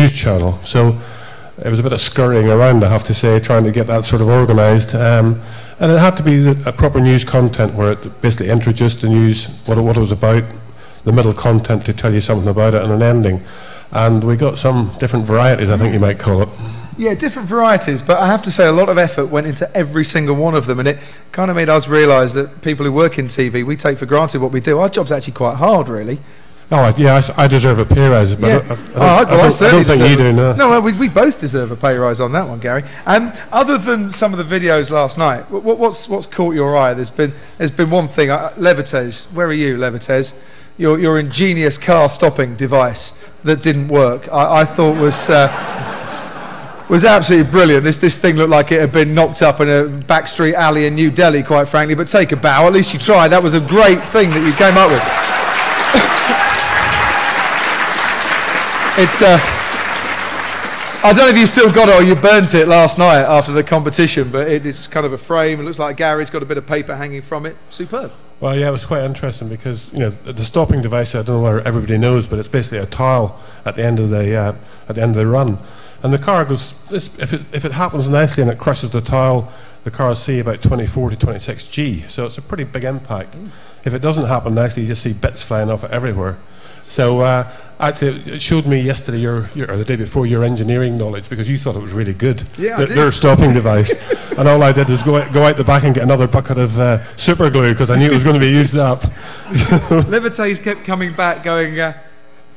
news channel. So it was a bit of scurrying around, I have to say, trying to get that sort of organised. And it had to be a proper news content where it basically introduced the news, what it was about, the middle content to tell you something about it, and an ending. And we got some different varieties, I think you might call it. Yeah, different varieties, but I have to say a lot of effort went into every single one of them, and it kind of made us realise that people who work in TV, we take for granted what we do. Our job's actually quite hard, really. Oh, yeah, I deserve a pay rise, but Yeah. I don't think you do, no. No, we both deserve a pay rise on that one, Gary. Other than some of the videos last night, what's caught your eye? There's been one thing. Levites, where are you, Levites? Your ingenious car stopping device that didn't work, I thought was absolutely brilliant. This thing looked like it had been knocked up in a backstreet alley in New Delhi, quite frankly, but take a bow. At least you tried. That was a great thing that you came up with. I don't know if you still got it or you burnt it last night after the competition, but it's kind of a frame. It looks like Gary's got a bit of paper hanging from it. Superb. Well, yeah, it was quite interesting because, you know, the stopping device, I don't know whether everybody knows, but it's basically a tile at the end of the run. And the car goes, if it happens nicely and it crushes the tile, the cars see about 24 to 26 G, so it's a pretty big impact. If it doesn't happen nicely, you just see bits flying off it everywhere. So actually, it showed me yesterday, or the day before, your engineering knowledge, because you thought it was really good. Yeah, I did. Their stopping device. And all I did was go out the back and get another bucket of super glue, because I knew it was going to be used up. Levites kept coming back going,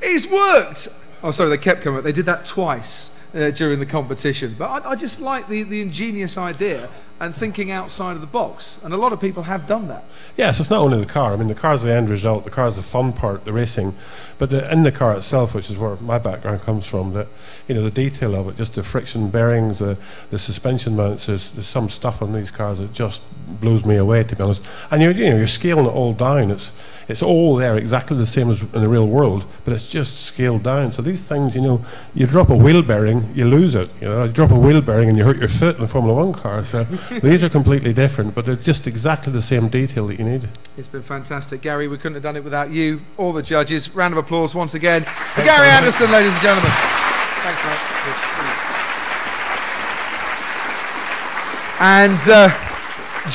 it's worked! Oh, sorry, they kept coming back. They did that twice during the competition. But I just like the ingenious idea and thinking outside of the box. And a lot of people have done that. Yes, it's not only the car. I mean, the car's the end result. The car's the fun part, the racing. But in the car itself, which is where my background comes from, that, you know, the detail of it, just the friction bearings, the suspension mounts, there's some stuff on these cars that just blows me away, to be honest. And you're scaling it all down. It's all there exactly the same as in the real world, but it's just scaled down. So these things, you know, you drop a wheel bearing, you lose it. You know, you drop a wheel bearing and you hurt your foot in a Formula 1 car. So these are completely different, but they're just exactly the same detail that you need. It's been fantastic. Gary, we couldn't have done it without you, all the judges. Round of applause once again for Gary Anderson, ladies and gentlemen. Thanks, mate. And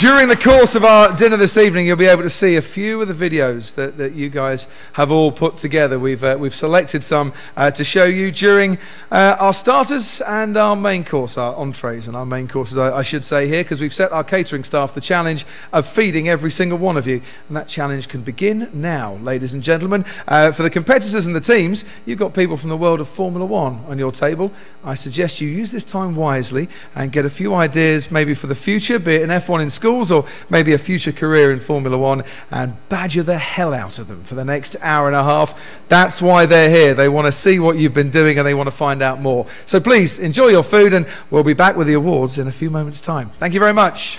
during the course of our dinner this evening, you'll be able to see a few of the videos that you guys have all put together. We've selected some to show you during our starters and our main course, our entrees and our main courses, I should say here, because we've set our catering staff the challenge of feeding every single one of you. And that challenge can begin now, ladies and gentlemen. For the competitors and the teams, you've got people from the world of Formula 1 on your table. I suggest you use this time wisely and get a few ideas maybe for the future, be it an F1 in schools or maybe a future career in Formula 1, and badger the hell out of them for the next hour and a half. That's why they're here. They want to see what you've been doing and they want to find out more. So please enjoy your food, and we'll be back with the awards in a few moments' time. Thank you very much.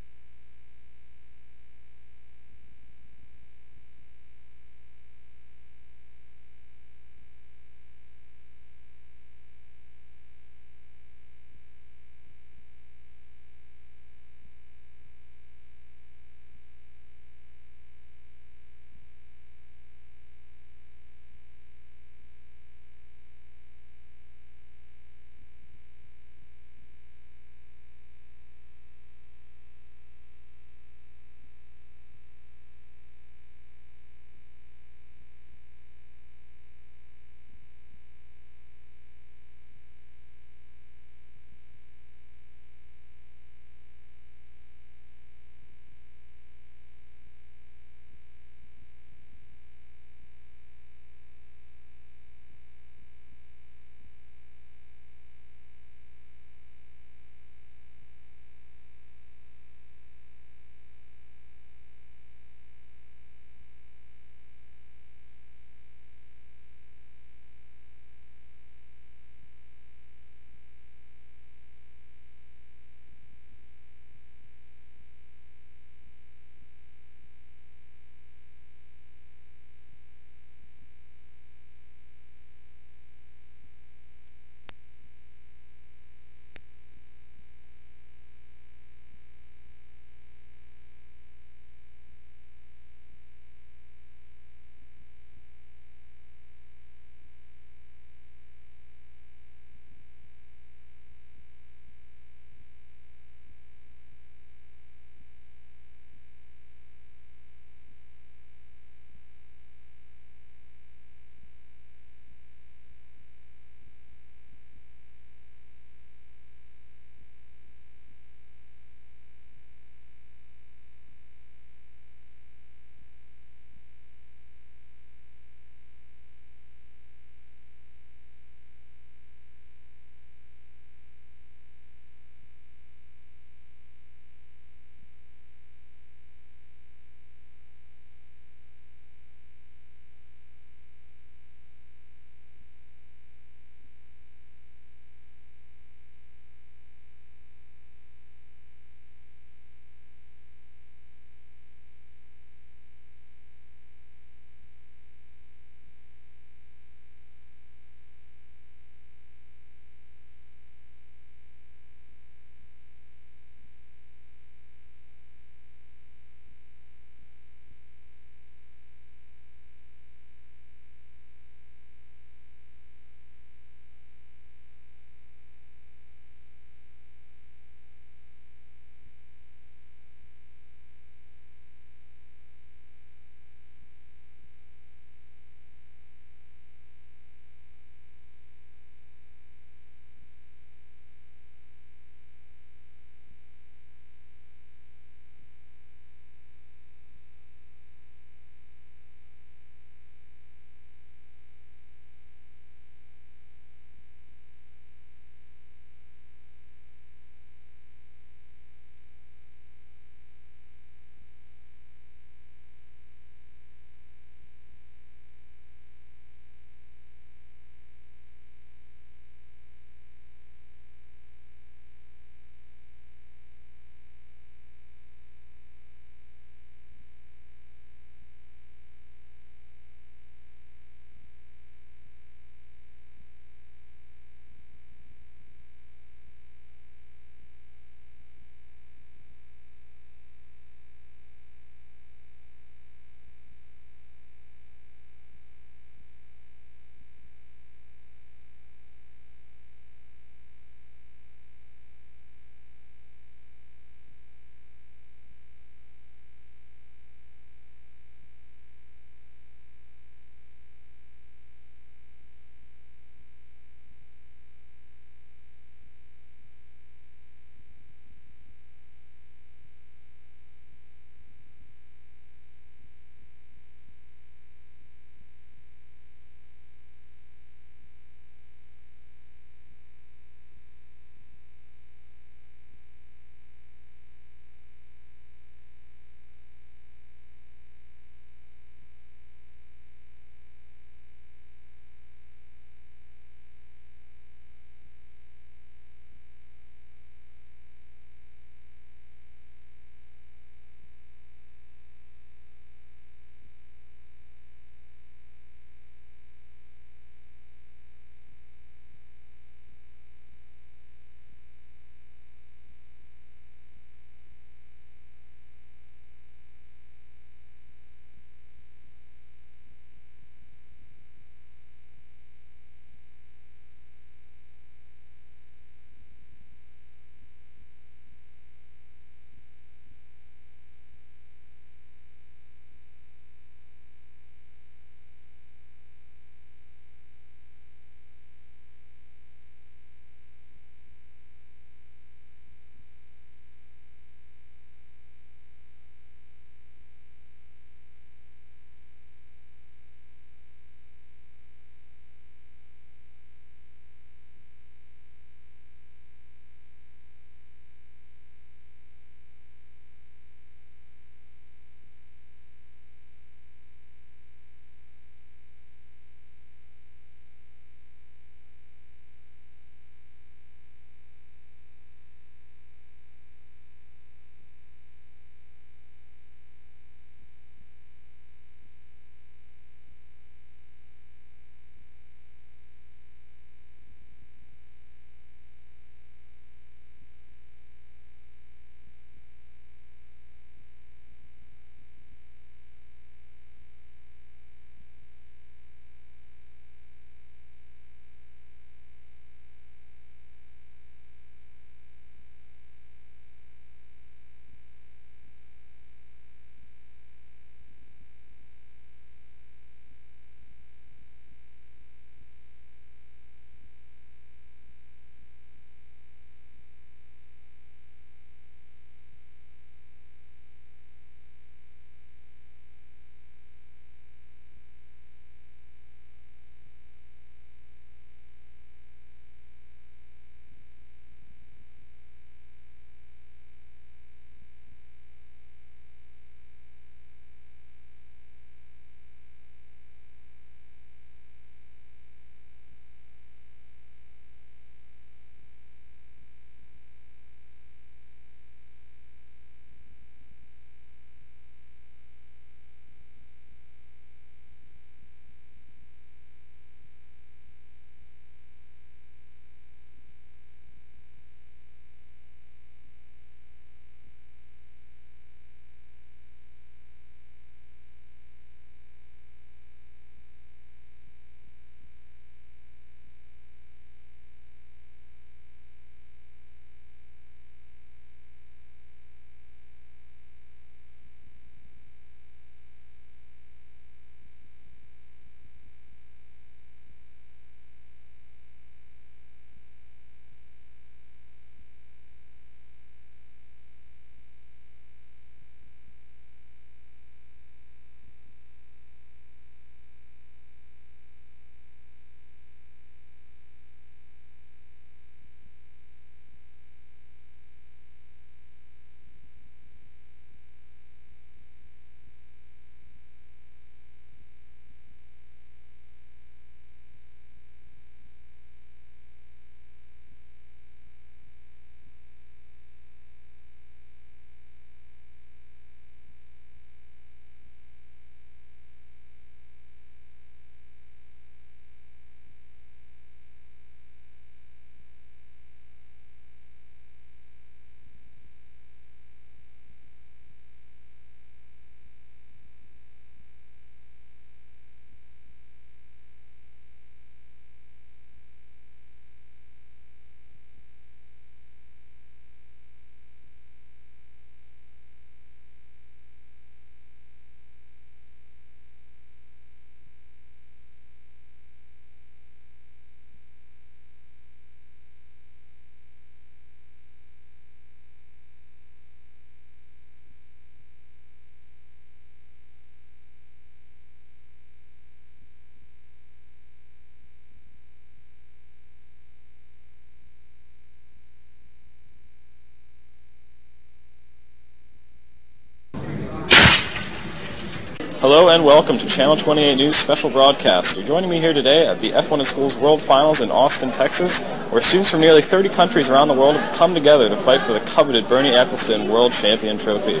Hello and welcome to Channel 28 News special broadcast. You're joining me here today at the F1 in Schools World Finals in Austin, Texas, where students from nearly 30 countries around the world have come together to fight for the coveted Bernie Ecclestone World Champion Trophy.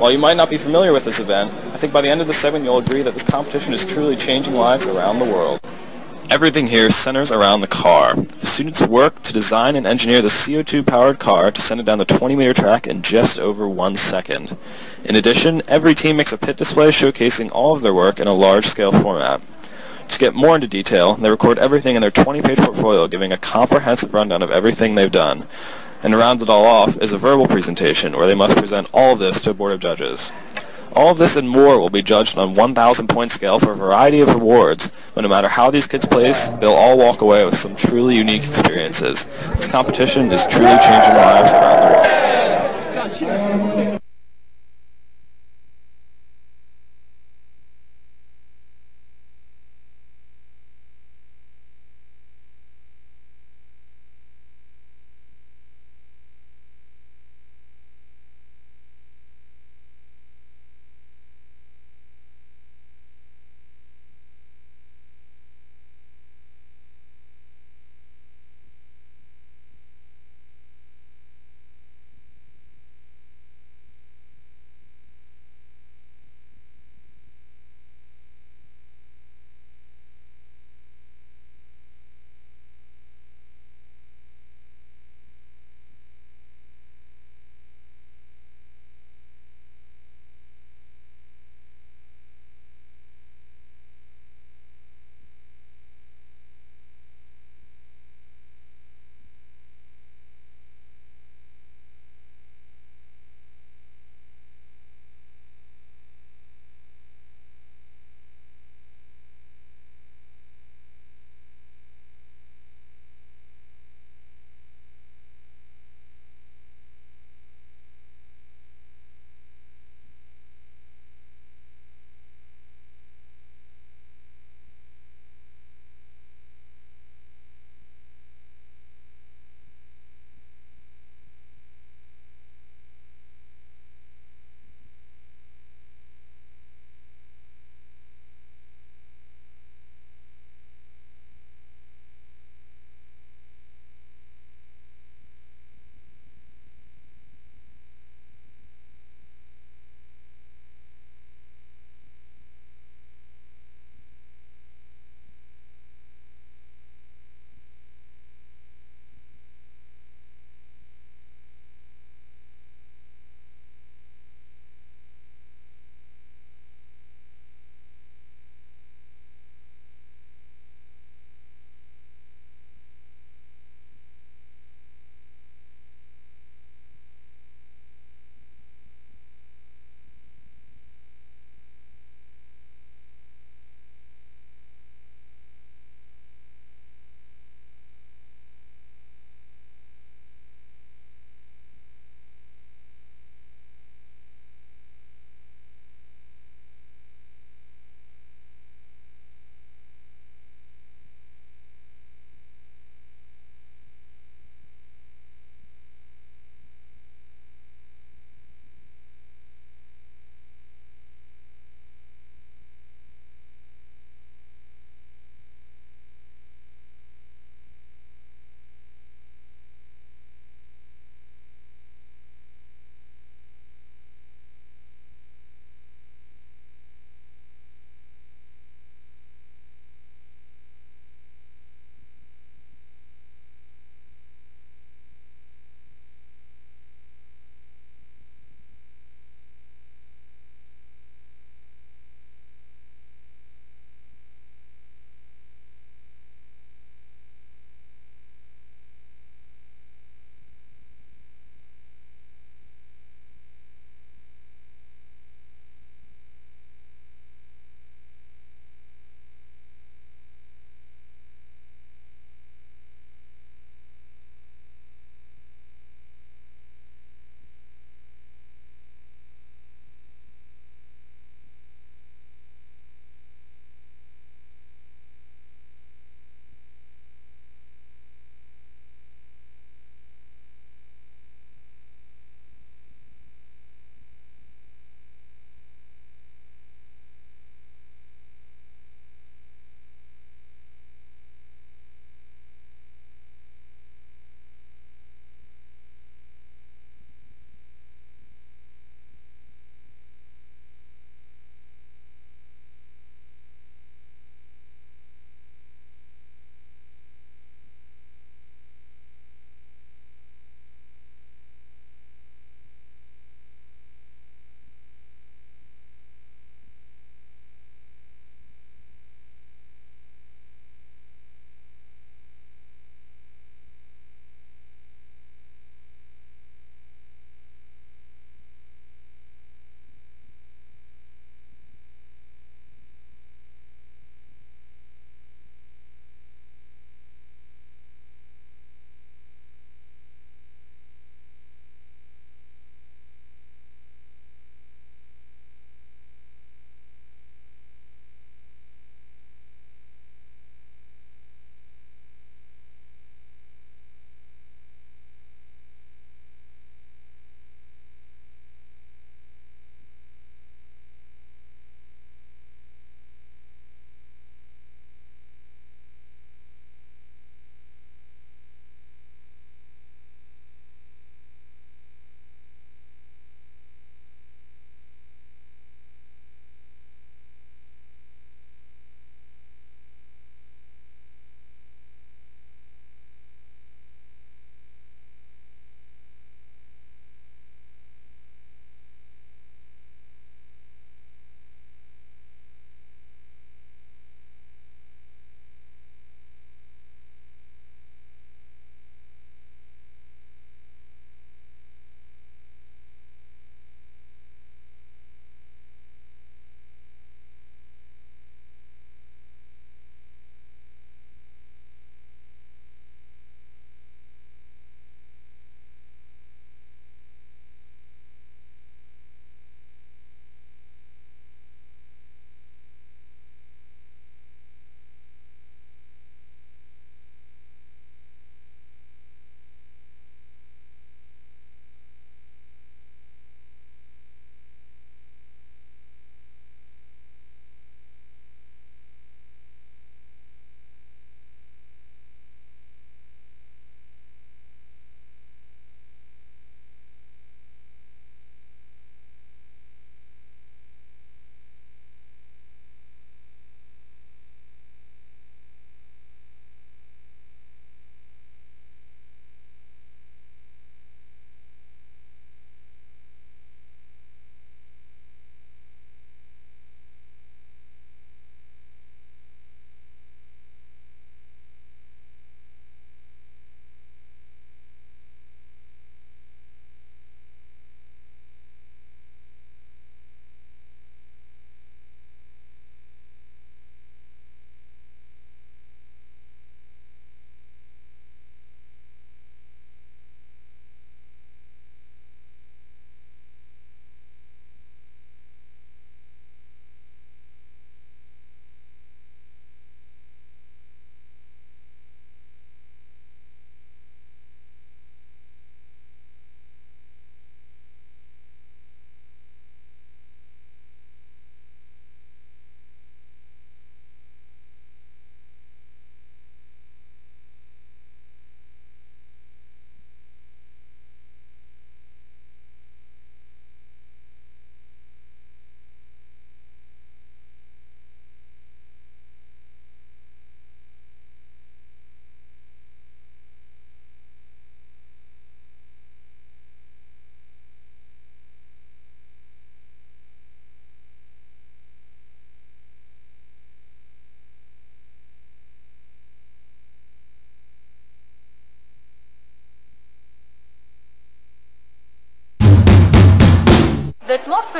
While you might not be familiar with this event, I think by the end of the segment you'll agree that this competition is truly changing lives around the world. Everything here centers around the car. The students work to design and engineer the CO2-powered car to send it down the 20-meter track in just over 1 second. In addition, every team makes a pit display showcasing all of their work in a large-scale format. To get more into detail, they record everything in their 20-page portfolio, giving a comprehensive rundown of everything they've done. And to round it all off is a verbal presentation, where they must present all of this to a board of judges. All of this and more will be judged on a 1,000-point scale for a variety of awards, but no matter how these kids place, they'll all walk away with some truly unique experiences. This competition is truly changing lives around the world.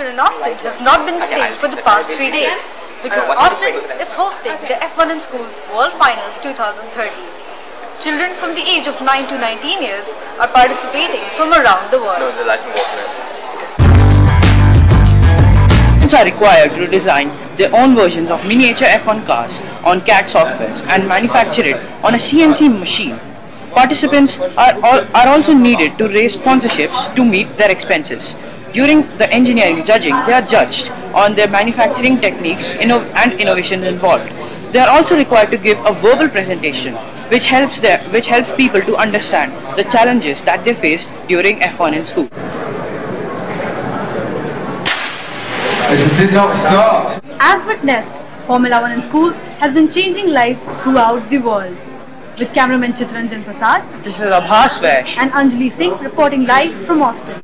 atmosphere in Austin has not been the same for the past 3 days because Austin is hosting the F1 in Schools World Finals 2013. Children from the age of 9 to 19 years are participating from around the world. Students are required to design their own versions of miniature F1 cars on CAD software and manufacture it on a CNC machine. Participants are also needed to raise sponsorships to meet their expenses. During the engineering judging, they are judged on their manufacturing techniques and innovations involved. They are also required to give a verbal presentation, which helps people to understand the challenges that they face during F1 in school. It did not start. As witnessed, Formula 1 in schools has been changing lives throughout the world. With cameraman Chitranjan Prasad, This is Abhas Vash. and Anjali Singh reporting live from Austin.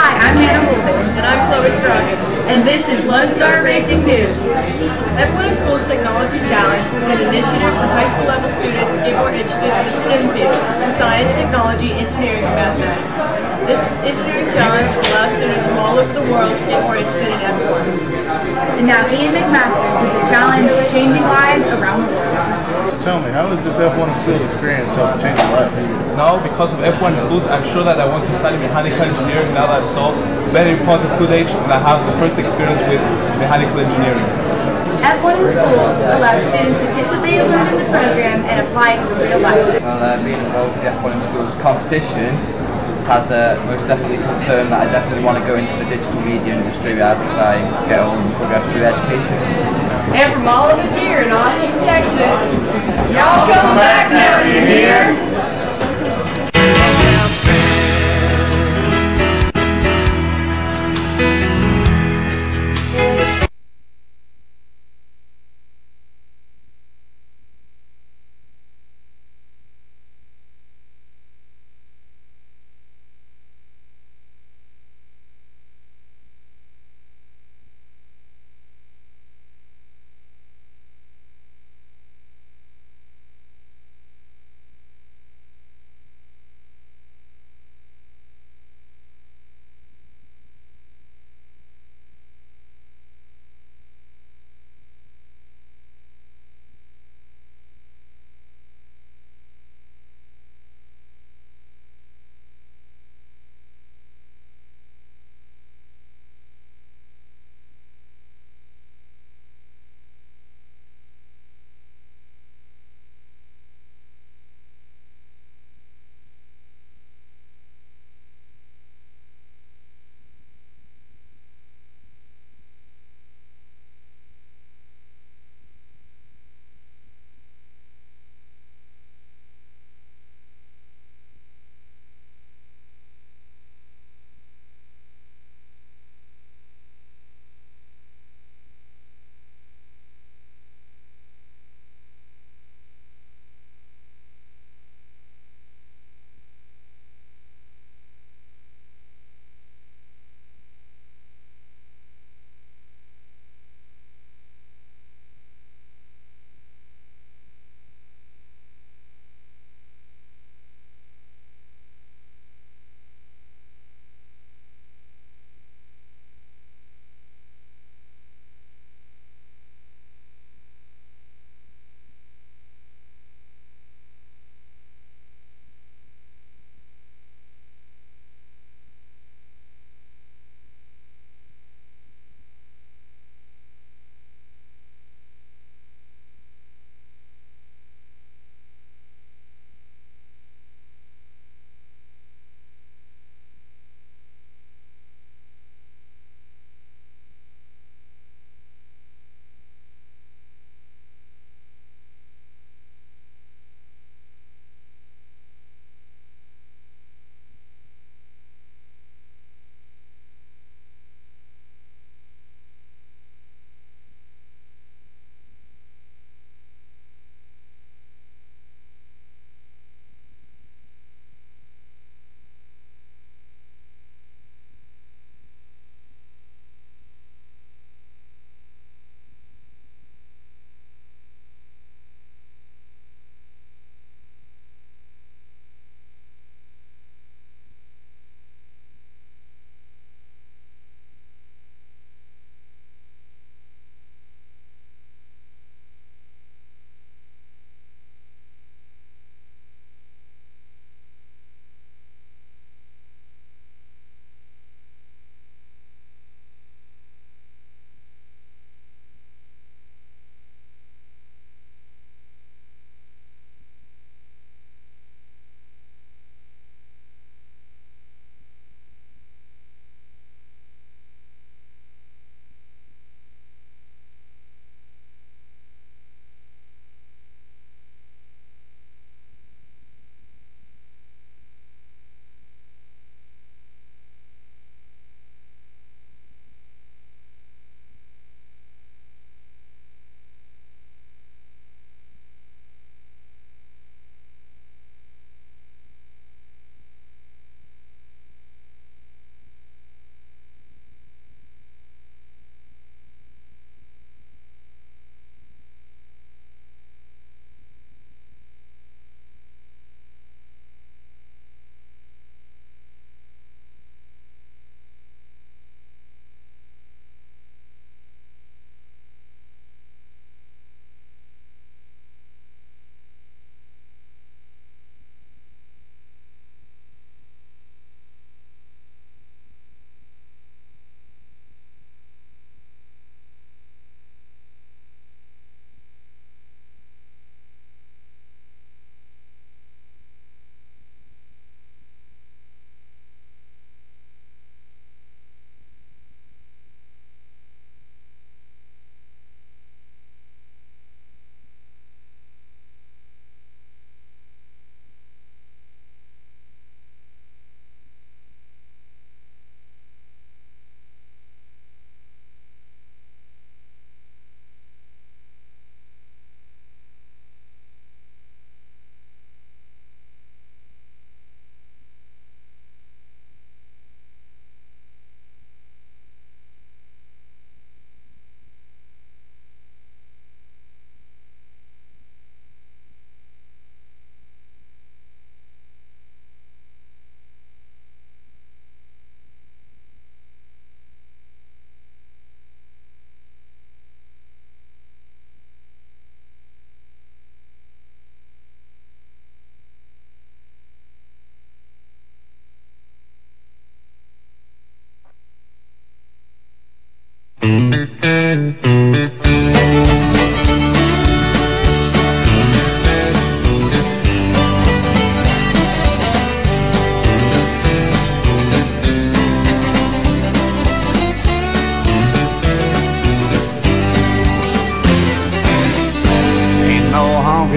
Hi, I'm Hannah Holden. And I'm Chloe Strong. And this is Lone Star Racing News. F1 School's Technology Challenge is an initiative for high school level students to get more interested in the STEM field, science, technology, engineering, and mathematics. This engineering challenge allows students from all over the world to get more interested in F1. And now Ian McMaster with the challenge Changing Lives Around the World. Tell me, how has this F1 school experience helped change your life? Now, because of F1 schools, I'm sure that I want to study mechanical engineering now that I saw very important footage and I have the first experience with mechanical engineering. F1 in schools allows students to take what they have learned in the program and apply it to real life. Well, being involved with the F1 in schools competition has most definitely confirmed that I definitely want to go into the digital media industry as I get on and progress through education. And from all of us here in Austin, Texas, y'all come back now, you hear?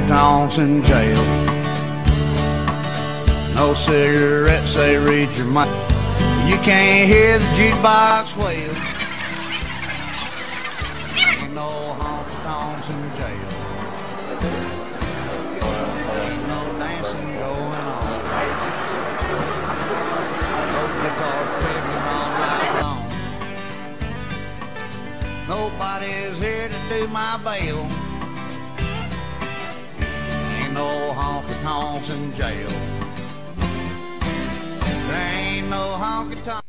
Tonks in jail. No cigarettes, they read your mind. You can't hear the jukebox wail. Ain't no honky tonks in jail. Ain't no dancing going on. No guitar picking all night long. Nobody's here to do my bail. No honky tonks in jail. There ain't no honky tonk.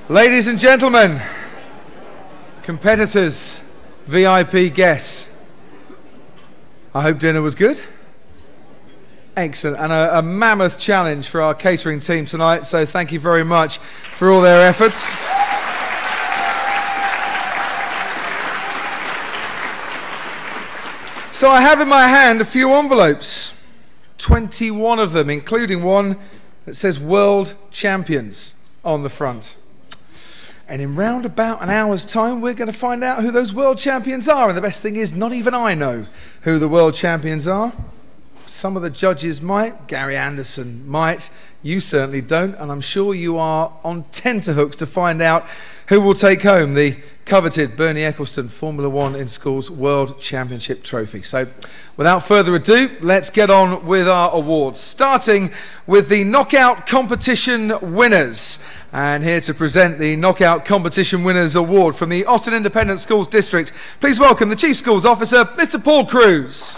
Ladies and gentlemen, competitors, VIP guests, I hope dinner was good. Excellent, and a mammoth challenge for our catering team tonight, so thank you very much for all their efforts. So I have in my hand a few envelopes, 21 of them, including one that says World Champions on the front. And in round about an hour's time, we're going to find out who those world champions are. And the best thing is, not even I know who the world champions are. Some of the judges might. Gary Anderson might. You certainly don't. And I'm sure you are on tenterhooks to find out who will take home the coveted Bernie Ecclestone Formula One in Schools World Championship Trophy. So, without further ado, let's get on with our awards. Starting with the knockout competition winners. And here to present the Knockout Competition Winners Award from the Austin Independent Schools District, please welcome the Chief Schools Officer, Mr. Paul Cruz.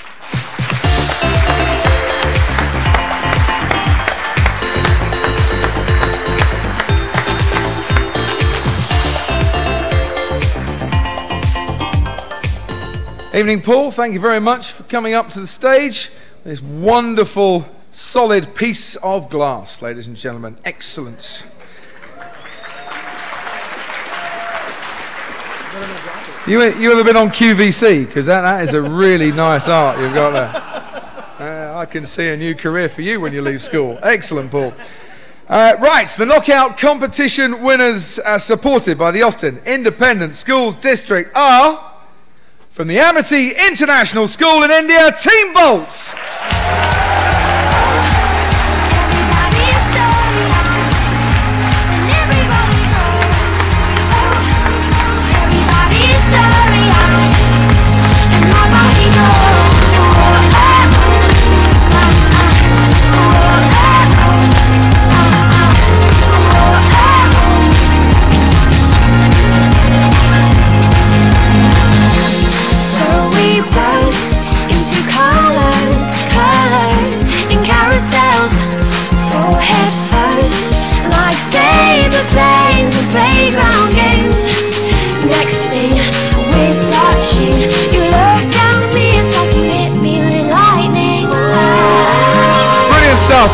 Evening, Paul. Thank you very much for coming up to the stage. This wonderful, solid piece of glass, ladies and gentlemen. Excellent. You ever been on QVC? Because that is a really nice art you've got there. I can see a new career for you when you leave school. Excellent, Paul. Right, the knockout competition winners supported by the Austin Independent Schools District are, from the Amity International School in India, Team Bolt.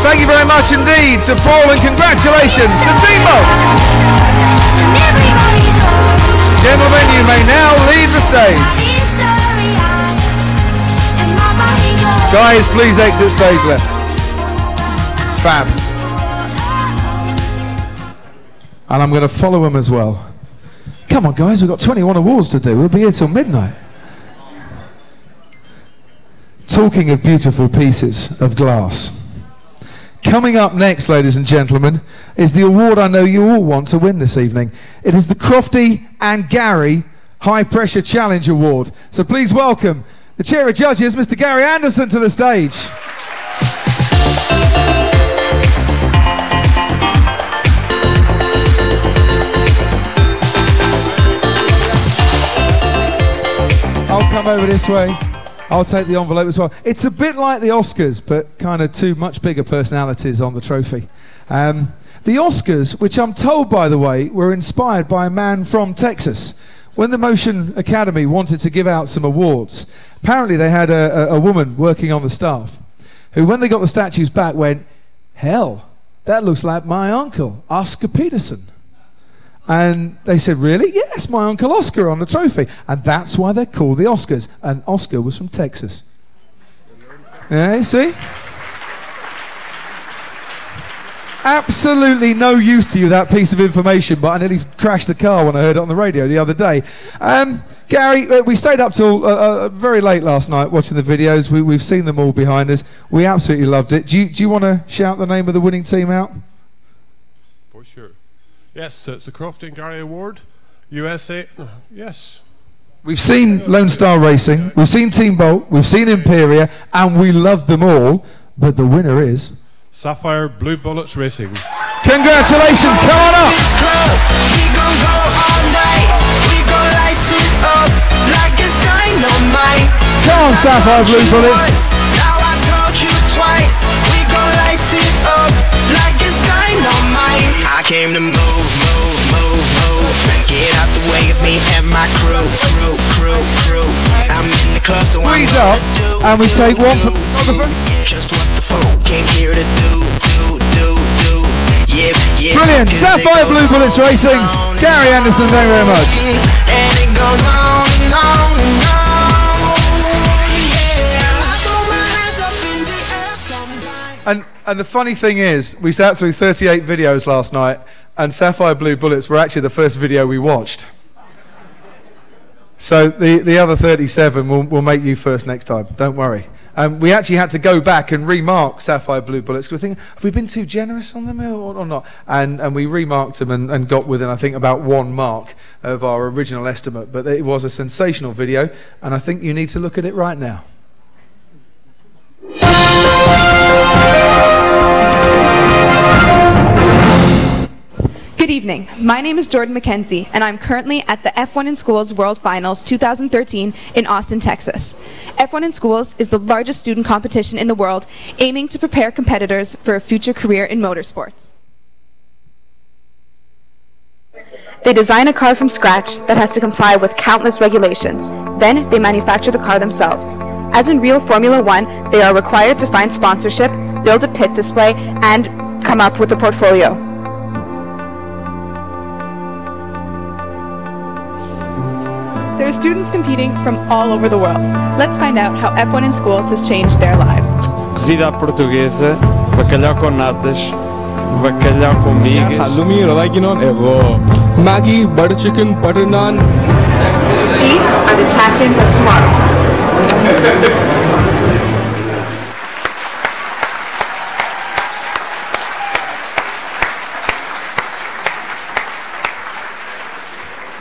Thank you very much indeed to Paul, and congratulations to Team Bolt. Gentlemen, you may now leave the stage. Guys, please exit stage left. Fab. And I'm going to follow them as well. Come on, guys, we've got 21 awards to do. We'll be here till midnight. Talking of beautiful pieces of glass. Coming up next, ladies and gentlemen, is the award I know you all want to win this evening. It is the Crofty and Gary High Pressure Challenge Award. So please welcome the Chair of Judges, Mr. Gary Anderson, to the stage. I'll come over this way. I'll take the envelope as well. It's a bit like the Oscars, but kind of two much bigger personalities on the trophy. The Oscars, which I'm told, by the way, were inspired by a man from Texas. When the Motion Academy wanted to give out some awards, apparently they had a woman working on the staff who, when they got the statues back, went, "Hell, that looks like my uncle, Oscar Peterson." And they said, "Really?" "Yes, my Uncle Oscar on the trophy." And that's why they're called the Oscars. And Oscar was from Texas. Yeah, you see? Absolutely no use to you, that piece of information, but I nearly crashed the car when I heard it on the radio the other day. Gary, we stayed up till very late last night watching the videos. We've seen them all behind us. We absolutely loved it. Do you want to shout the name of the winning team out? For sure. Yes, it's the Crofty and Gary Award, USA. Yes. We've seen Lone Star Racing, we've seen Team Bolt, we've seen Imperia, and we love them all, but the winner is Sapphire Blue Bullets Racing. Congratulations, come on up! Come on, Sapphire Blue Bullets. Now I told you twice, we gon' light it up like it's dynamite. I came to move, move, move. squeeze up and we take one photographer. Brilliant. Sapphire Blue Bullets Racing. Gary Anderson, thank you very much. And the funny thing is, we sat through 38 videos last night, and Sapphire Blue Bullets were actually the first video we watched. So the other 37 will make you first next time, don't worry. We actually had to go back and remark Sapphire Blue Bullets, because we think, have we been too generous on them or not? And we remarked them and got within, I think, about 1 mark of our original estimate. But it was a sensational video, and I think you need to look at it right now. Good evening. My name is Jordan McKenzie, and I'm currently at the F1 in Schools World Finals 2013 in Austin, Texas. F1 in Schools is the largest student competition in the world, aiming to prepare competitors for a future career in motorsports. They design a car from scratch that has to comply with countless regulations. Then they manufacture the car themselves. As in real Formula One, they are required to find sponsorship, build a pit display, and come up with a portfolio. There are students competing from all over the world. Let's find out how F1 in Schools has changed their lives. Cozida à portuguesa, bacalhau com natas, bacalhau com migas. Halloumi, oregano, Maggi, butter chicken, butter naan. These are the champions of tomorrow.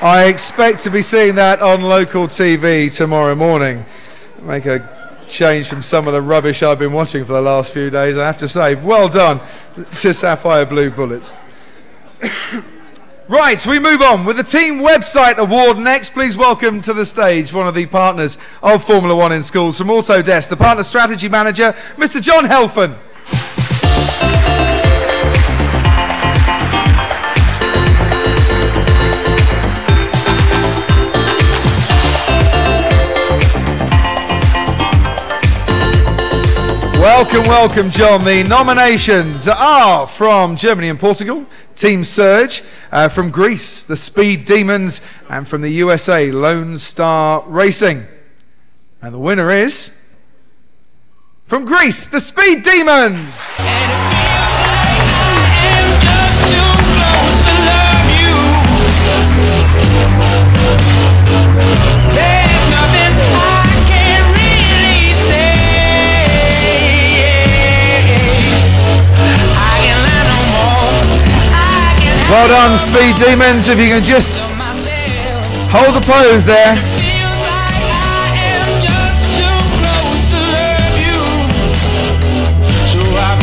I expect to be seeing that on local TV tomorrow morning. Make a change from some of the rubbish I've been watching for the last few days, I have to say. Well done to Sapphire Blue Bullets. Right, we move on with the Team Website Award next. Please welcome to the stage one of the partners of Formula One in Schools from Autodesk, the Partner Strategy Manager, Mr. John Helfen. Welcome, welcome, John. The nominations are from Germany and Portugal, Team Surge, from Greece, the Speed Demons, and from the USA, Lone Star Racing. And the winner is, from Greece, the Speed Demons! Well done, Speed Demons. If you can just hold the pose there.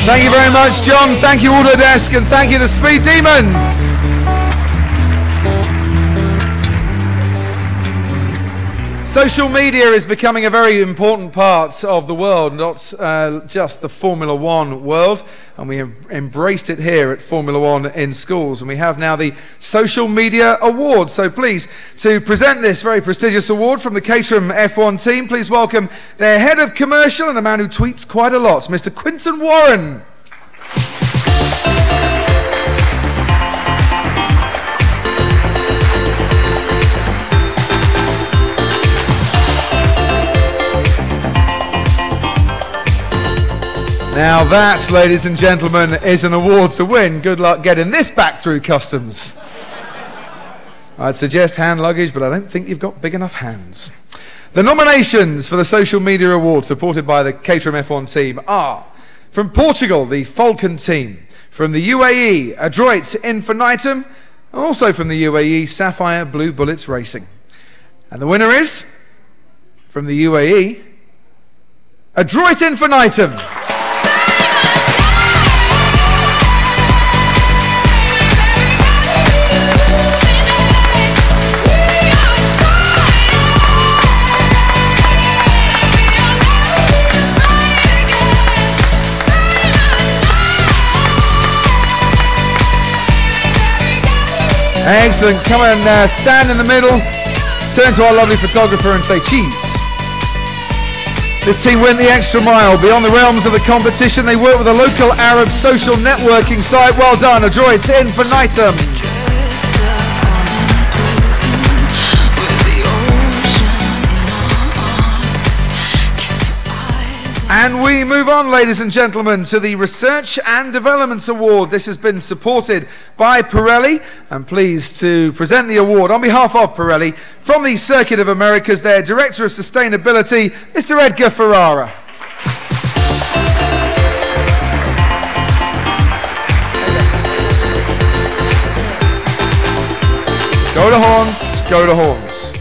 Thank you very much, John. Thank you, Autodesk, and thank you to Speed Demons. Social media is becoming a very important part of the world, not just the Formula One world, and we have embraced it here at Formula One in Schools, and we have now the Social Media Award. So please, to present this very prestigious award from the Caterham F1 team, please welcome their Head of Commercial and a man who tweets quite a lot, Mr. Quinton Warren. Now that, ladies and gentlemen, is an award to win. Good luck getting this back through customs. I'd suggest hand luggage, but I don't think you've got big enough hands. The nominations for the Social Media Award, supported by the Caterham F1 team, are from Portugal, the Falcon team, from the UAE, Adroit Infinitum, and also from the UAE, Sapphire Blue Bullets Racing. And the winner is, from the UAE, Adroit Infinitum. Excellent. Come and stand in the middle. Turn to our lovely photographer and say cheese. This team went the extra mile beyond the realms of the competition. They worked with a local Arab social networking site. Well done, a draw. It's infinitum. And we move on, ladies and gentlemen, to the Research and Development Award. This has been supported by Pirelli. I'm pleased to present the award on behalf of Pirelli from the Circuit of Americas, their Director of Sustainability, Mr. Edgar Ferrara. Go to horns, go to horns.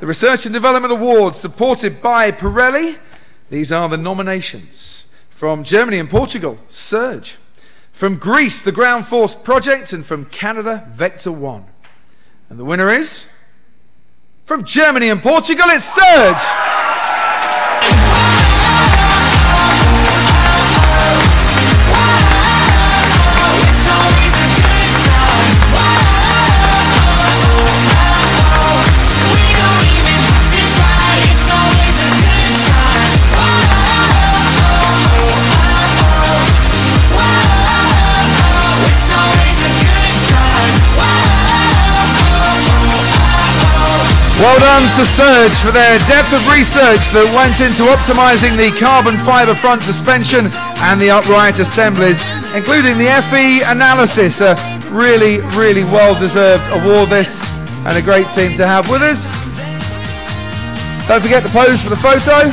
The Research and Development Award supported by Pirelli. These are the nominations. From Germany and Portugal, Surge. From Greece, the Ground Force Project. And from Canada, Vector 1. And the winner is... from Germany and Portugal, it's Surge! Well done to Surge for their depth of research that went into optimising the carbon fibre front suspension and the upright assemblies, including the FE analysis. A really, really well-deserved award this, and a great team to have with us. Don't forget to pose for the photo.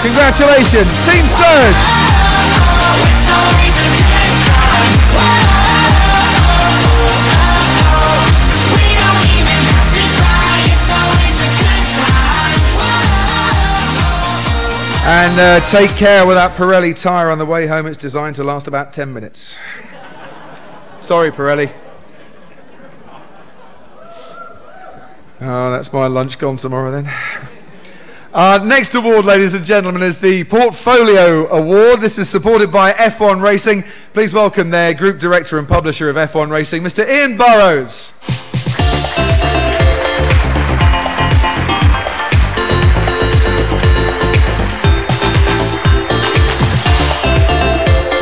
Congratulations, Team Surge! And take care with that Pirelli tyre on the way home. It's designed to last about 10 minutes. Sorry, Pirelli. Oh, that's my lunch gone tomorrow then. Next award, ladies and gentlemen, is the Portfolio Award. This is supported by F1 Racing. Please welcome their Group Director and Publisher of F1 Racing, Mr. Ian Burrows.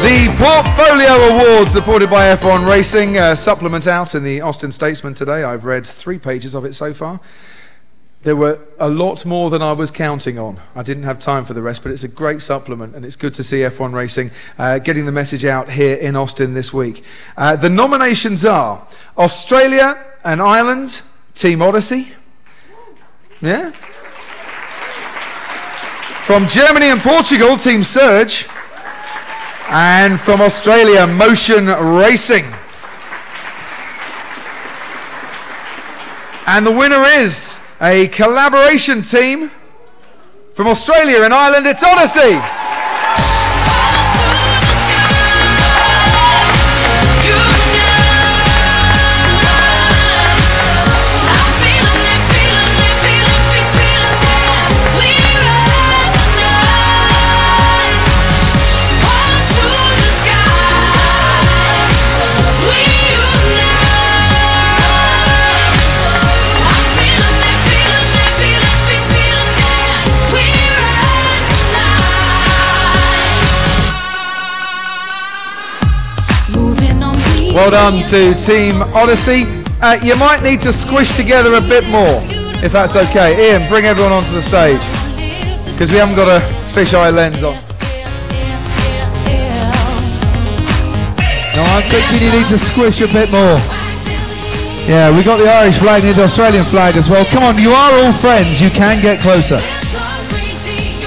The Portfolio Award, supported by F1 Racing, supplement out in the Austin Statesman today. I've read 3 pages of it so far. There were a lot more than I was counting on. I didn't have time for the rest, but it's a great supplement, and it's good to see F1 Racing getting the message out here in Austin this week. The nominations are Australia and Ireland, Team Odyssey. Yeah? From Germany and Portugal, Team Surge. And from Australia, Motion Racing. And the winner is a collaboration team from Australia and Ireland. It's Odyssey. Well done to Team Odyssey. You might need to squish together a bit more, if that's okay. Ian, bring everyone onto the stage, because we haven't got a fisheye lens on. No, I think you need to squish a bit more. Yeah, we got the Irish flag and the Australian flag as well. Come on, you are all friends. You can get closer.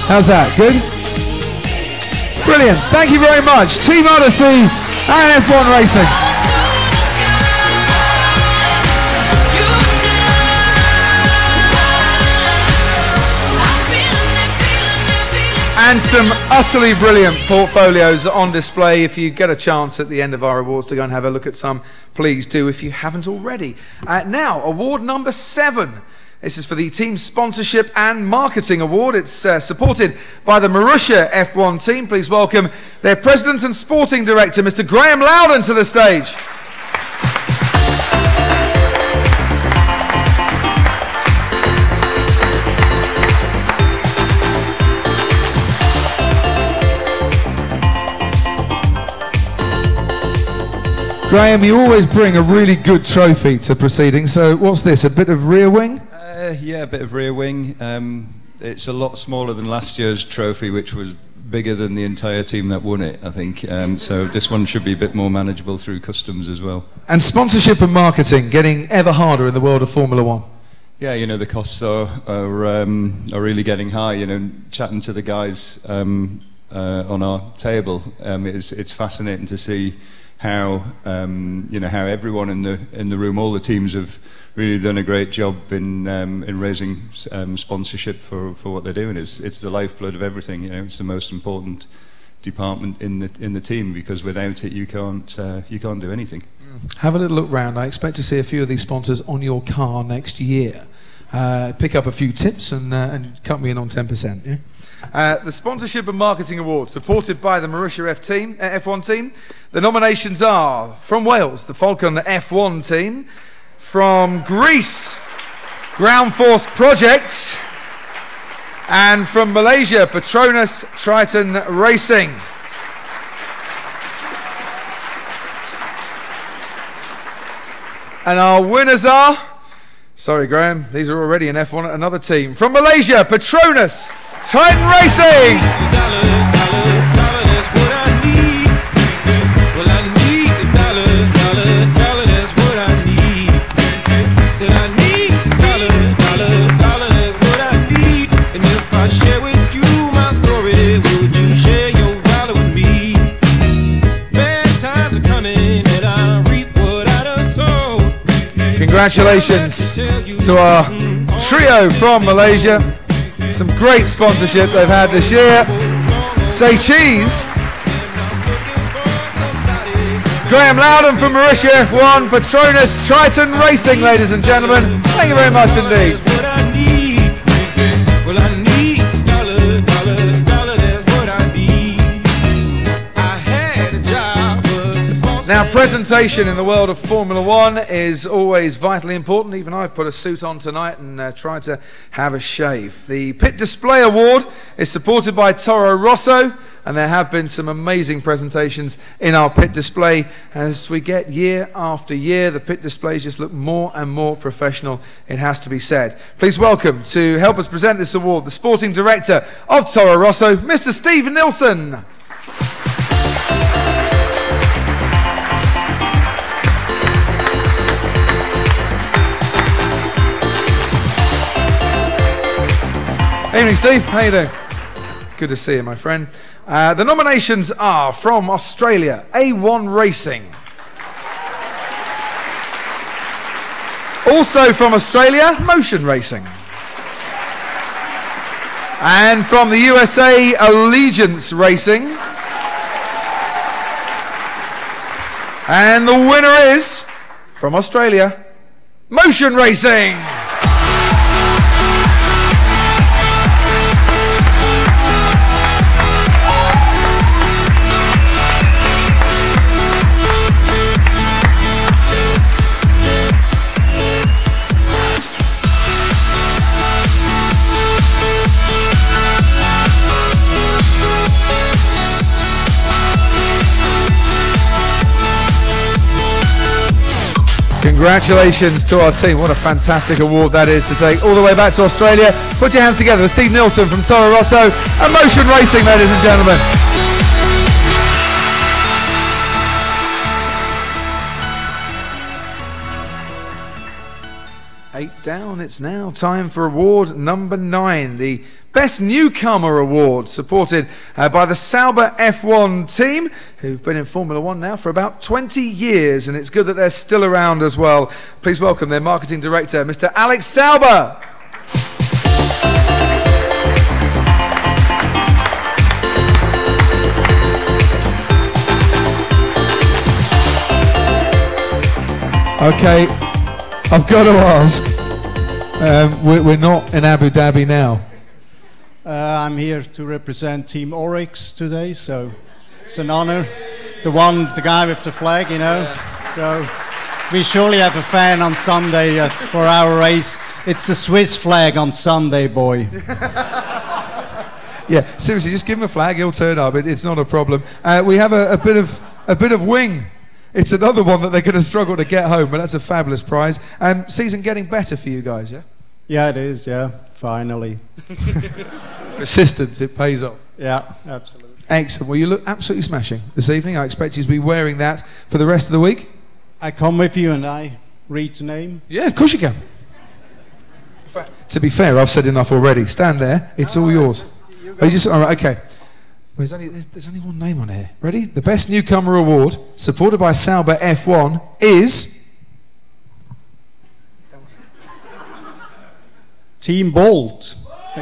How's that? Good? Brilliant. Thank you very much. Team Odyssey and F1 Racing. And some utterly brilliant portfolios on display. If you get a chance at the end of our awards to go and have a look at some, please do if you haven't already. Now, award number 7. This is for the Team Sponsorship and Marketing Award. It's supported by the Marussia F1 team. Please welcome their President and Sporting Director, Mr. Graham Loudon, to the stage. Graham, you always bring a really good trophy to proceedings, so what's this, a bit of rear wing? Yeah, a bit of rear wing. It's a lot smaller than last year's trophy, which was bigger than the entire team that won it, I think. So this one should be a bit more manageable through customs as well. And sponsorship and marketing getting ever harder in the world of Formula One. Yeah, you know, the costs are really getting high. You know, chatting to the guys on our table, it's fascinating to see how you know, how everyone in the room, all the teams, have really done a great job in raising sponsorship for what they're doing. It's the lifeblood of everything. You know, it's the most important department in the team, because without it you can't do anything. Have a little look round. I expect to see a few of these sponsors on your car next year. Pick up a few tips and cut me in on 10%. Yeah? The Sponsorship and Marketing Award, supported by the Mauritius F1 team. The nominations are from Wales, the Falcon F1 team. From Greece, Ground Force Project. And from Malaysia, Petronas Triton Racing. And our winners are, sorry Graham, these are already in F1, another team. From Malaysia, Petronas Triton Racing. Congratulations to our trio from Malaysia. Some great sponsorship they've had this year. Say cheese. Graham Loudon from Mauritius F1, Petronas Triton Racing, ladies and gentlemen. Thank you very much indeed. Now, presentation in the world of Formula One is always vitally important. Even I've put a suit on tonight and tried to have a shave. The Pit Display Award is supported by Toro Rosso, and there have been some amazing presentations in our pit display. As we get year after year, the pit displays just look more and more professional, it has to be said. Please welcome, to help us present this award, the Sporting Director of Toro Rosso, Mr. Steve Nilsson. Evening, Steve. How you doing? Good to see you, my friend. The nominations are from Australia, A1 Racing. Also from Australia, Motion Racing. And from the USA, Allegiance Racing. And the winner is, from Australia, Motion Racing. Congratulations to our team. What a fantastic award that is to take all the way back to Australia. Put your hands together. Steve Nilsson from Toro Rosso and Motion Racing, ladies and gentlemen. Eight down. It's now time for award number 9, the Best Newcomer Award, supported by the Sauber F1 team, who've been in Formula One now for about 20 years, and it's good that they're still around as well. Please welcome their marketing director, Mr. Alex Sauber. Okay, I've got to ask, we're not in Abu Dhabi now. I'm here to represent Team Oryx today, so it's an honor. The guy with the flag, you know. Yeah. So we surely have a fan on Sunday for our race. It's the Swiss flag on Sunday, boy. Yeah, seriously, just give him a flag, he'll turn up. It's not a problem. We have a bit of wing it's another one that they're going to struggle to get home, but that's a fabulous prize. Season getting better for you guys, yeah? Yeah, it is, yeah. Finally. Persistence, it pays off. Yeah, absolutely. Excellent. Well, you look absolutely smashing this evening. I expect you to be wearing that for the rest of the week. I come with you and I read the name. Yeah, of course you can. To be fair, I've said enough already. Stand there. It's all yours. Oh, you just, all right, okay. Well, there's only one name on here. Ready? The Best Newcomer Award, supported by Sauber F1, is... Team Bolt.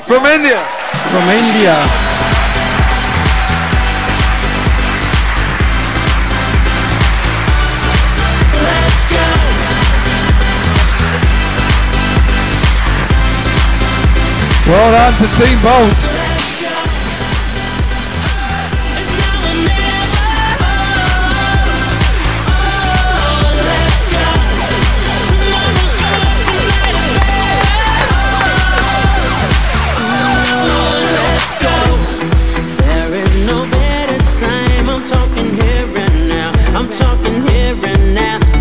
From India. From India. Well done to Team Bolt.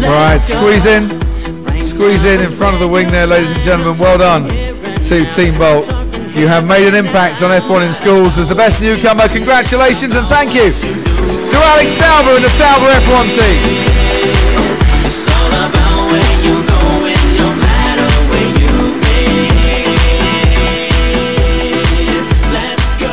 Right, squeeze in front of the wing there, ladies and gentlemen. Well done to Team Bolt. You have made an impact on F1 in schools as the best newcomer. Congratulations and thank you to Alex Sauber and the Sauber F1 team. It's all about where you going, no matter where you've been. Let's go.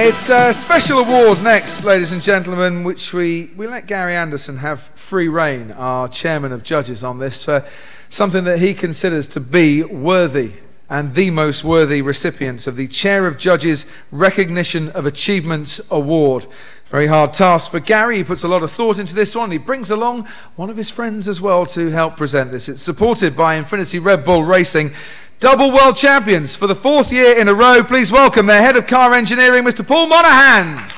It's special awards next, ladies and gentlemen, which we let Gary Anderson have free rein, our chairman of judges, on this for something that he considers to be worthy and the most worthy recipients of the Chair of Judges Recognition of Achievements Award. Very hard task for Gary. He puts a lot of thought into this one. He brings along one of his friends as well to help present this. It's supported by Infinity Red Bull Racing, double world champions for the 4th year in a row. Please welcome their head of car engineering, Mr. Paul Monahan.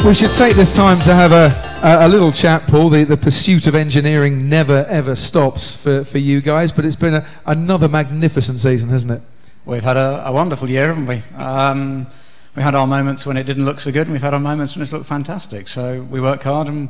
We should take this time to have a little chat, Paul. The pursuit of engineering never ever stops for you guys, but it's been another magnificent season, hasn't it? We've had a wonderful year, haven't we? We had our moments when it didn't look so good, and we've had our moments when it's looked fantastic. So we work hard, and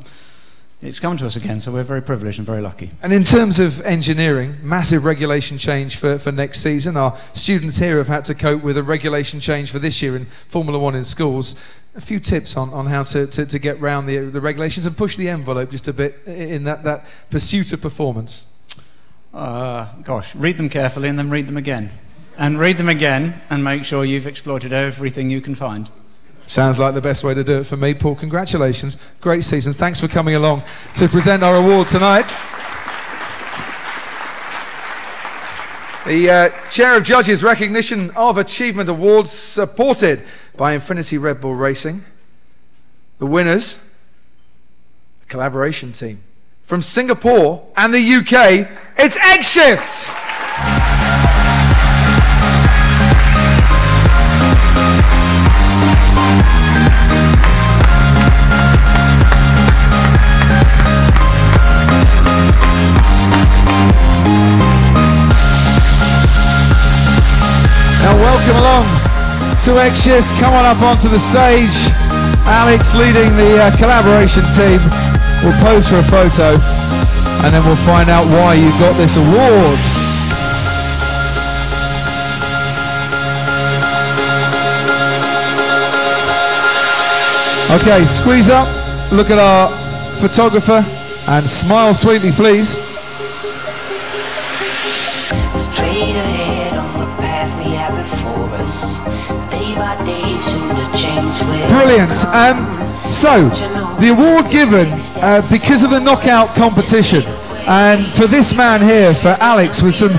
it's come to us again, so we're very privileged and very lucky. And in terms of engineering, massive regulation change for next season. Our students here have had to cope with a regulation change for this year in Formula 1 in schools. A few tips on how to get round the regulations and push the envelope just a bit in that pursuit of performance. Gosh, read them carefully and then read them again. And read them again and make sure you've exploited everything you can find. Sounds like the best way to do it for me. Paul, congratulations. Great season. Thanks for coming along to present our award tonight. The Chair of Judges Recognition of Achievement Awards, supported by Infinity Red Bull Racing. The winners, the collaboration team from Singapore and the UK, it's Egg Shift! Now welcome along to Egg Shift. Come on up onto the stage. Alex leading the collaboration team. We'll pose for a photo and then we'll find out why you got this award. Okay, squeeze up, look at our photographer and smile sweetly, please. Straight ahead on the path we have before us. Day by day soon to change where. Brilliant. So, the award given because of the knockout competition, and for this man here, for Alex, with some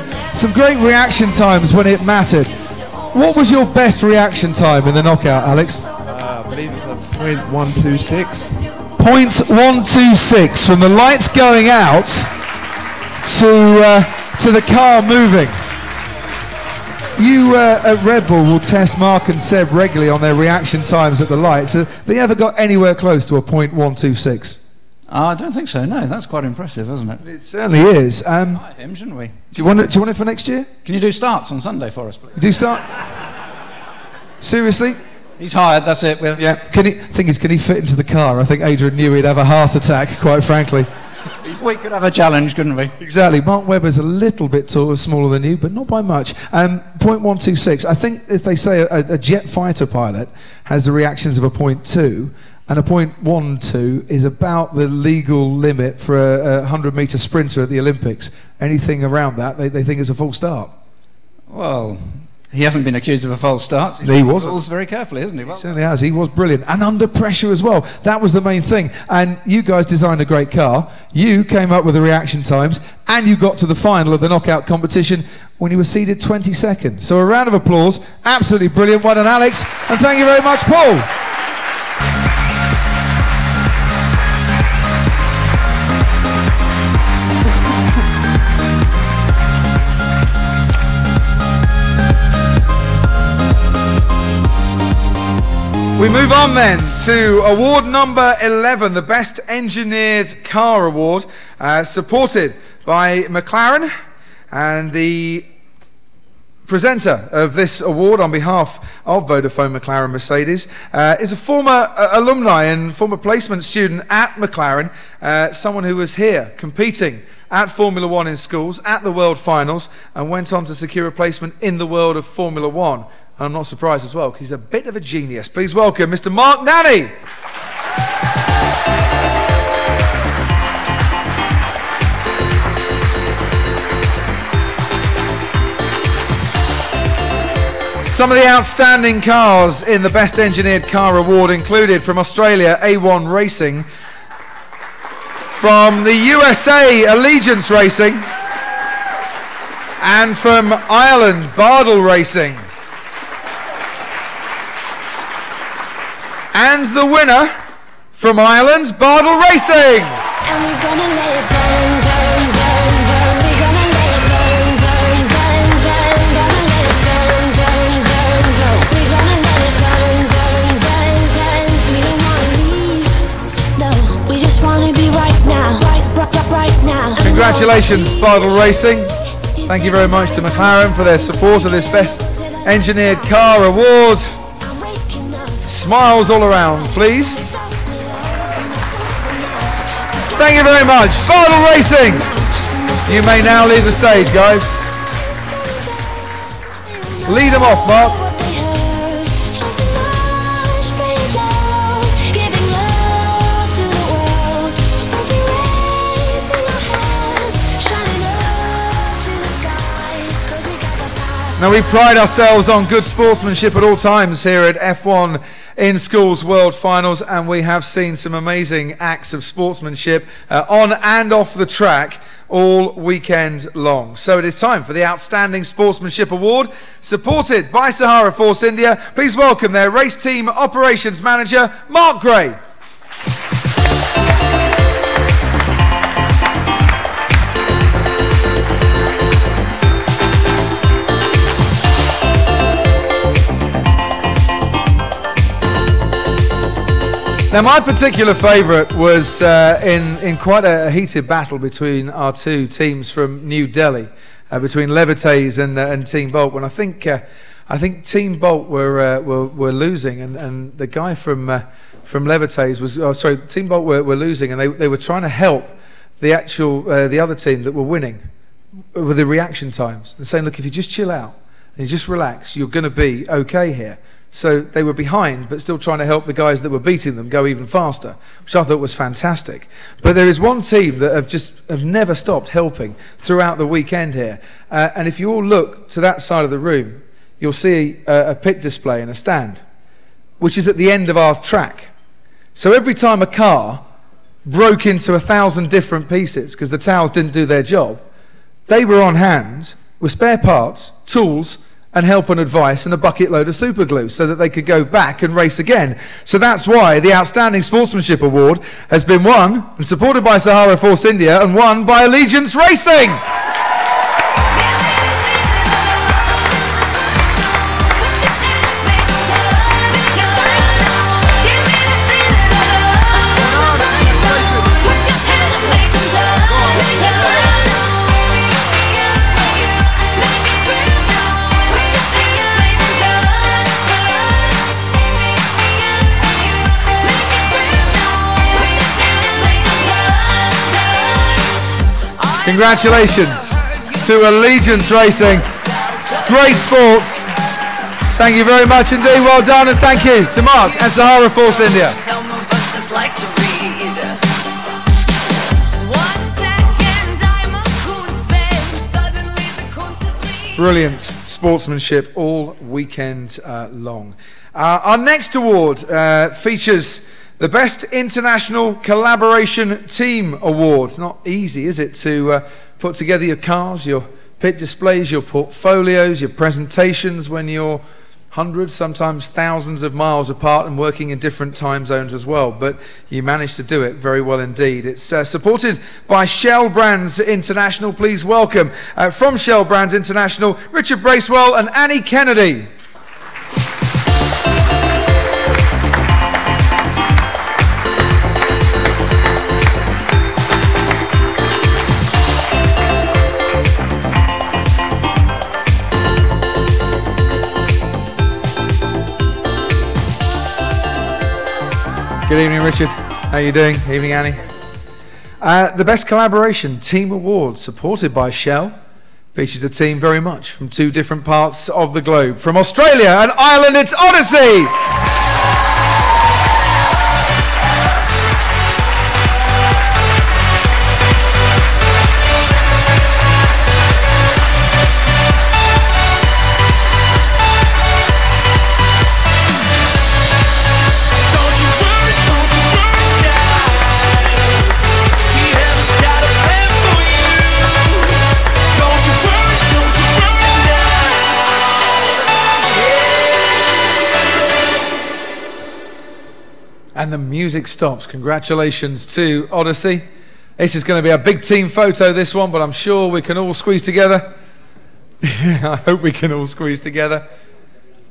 great reaction times when it mattered. What was your best reaction time in the knockout, Alex? I believe it's a .126. .126 from the lights going out to the car moving. You at Red Bull will test Mark and Seb regularly on their reaction times at the lights. Have they ever got anywhere close to a .126? I don't think so, no. That's quite impressive, isn't it? It certainly is. Right, him, shouldn't we? Do you want it for next year? Can you do starts on Sunday for us, please? Do start? Seriously? He's hired, that's it. Yeah. Can he fit into the car? I think Adrian knew he'd have a heart attack, quite frankly. We could have a challenge, couldn't we? Exactly. Mark Webber's a little bit smaller than you, but not by much. .126. I think if they say a jet fighter pilot has the reactions of a .2, and a .12 is about the legal limit for a 100-metre sprinter at the Olympics. Anything around that, they think is a false start. Well, he hasn't been accused of a false start. He wasn't. Rules very carefully, hasn't he? He certainly has. He was brilliant. And under pressure as well. That was the main thing. And you guys designed a great car. You came up with the reaction times. And you got to the final of the knockout competition when you were seeded 22nd. So a round of applause. Absolutely brilliant. Well done, Alex. And thank you very much, Paul. We move on then to award number 11, the Best Engineered Car Award, supported by McLaren, and the presenter of this award on behalf of Vodafone McLaren Mercedes is a former alumni and former placement student at McLaren, someone who was here competing at Formula One in schools, at the World Finals, and went on to secure a placement in the world of Formula One. And I'm not surprised as well, because he's a bit of a genius. Please welcome Mr. Mark Nanny. Some of the outstanding cars in the Best Engineered Car Award included from Australia, A1 Racing, from the USA, Allegiance Racing, and from Ireland, Bardell Racing. And the winner from Ireland, Bardell Racing. And we're gonna let it burn, burn, burn, burn. We're gonna let it burn, burn, burn, burn. Gonna let it burn, burn, burn, burn. We're gonna let it burn, burn, burn, burn. We don't wanna leave, no. We just wanna be right now, right now. Congratulations, Bardell Racing. Thank you very much to McLaren for their support of this Best Engineered Car Award. Smiles all around, please. Thank you very much. Bardell Racing. You may now leave the stage, guys. Lead them off, Mark. Now, we pride ourselves on good sportsmanship at all times here at F1 in Schools World Finals, and we have seen some amazing acts of sportsmanship on and off the track all weekend long. So it is time for the Outstanding Sportsmanship Award, supported by Sahara Force India. Please welcome their race team operations manager, Mark Gray. Now, my particular favourite was in quite a heated battle between our two teams from New Delhi, between Levites and Team Bolt. When I think Team Bolt were losing, and the guy from Levites was Team Bolt were losing, and they were trying to help the other team that were winning with the reaction times, and saying, look, if you just chill out and you just relax, you're going to be okay here. So they were behind, but still trying to help the guys that were beating them go even faster, which I thought was fantastic. But there is one team that have never stopped helping throughout the weekend here. And if you all look to that side of the room, you'll see a pit display and a stand, which is at the end of our track. So every time a car broke into 1,000 different pieces because the towels didn't do their job, they were on hand with spare parts, tools, and help and advice and a bucket load of super glue so that they could go back and race again. So that's why the Outstanding Sportsmanship Award has been won and supported by Sahara Force India and won by Allegiance Racing. Congratulations to Allegiance Racing. Great sports. Thank you very much indeed. Well done, and thank you to Mark and Sahara Force India. Brilliant sportsmanship all weekend long. Our next award features the Best International Collaboration Team Award. It's not easy, is it, to put together your cars, your pit displays, your portfolios, your presentations when you're hundreds, sometimes thousands of miles apart and working in different time zones as well. But you managed to do it very well indeed. It's supported by Shell Brands International. Please welcome from Shell Brands International, Richard Bracewell and Annie Kennedy. Good evening, Richard. How are you doing? Evening, Annie. The Best Collaboration Team Award, supported by Shell, features a team very much from two different parts of the globe. From Australia and Ireland, it's Odyssey! And the music stops. Congratulations to Odyssey. This is going to be a big team photo, this one, but I'm sure we can all squeeze together. I hope we can all squeeze together.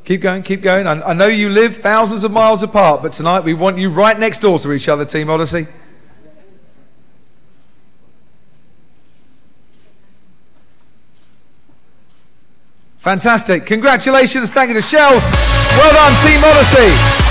Keep going, keep going. I know you live thousands of miles apart, but tonight we want you right next door to each other, Team Odyssey. Fantastic. Congratulations. Thank you to Shell. Well done, Team Odyssey.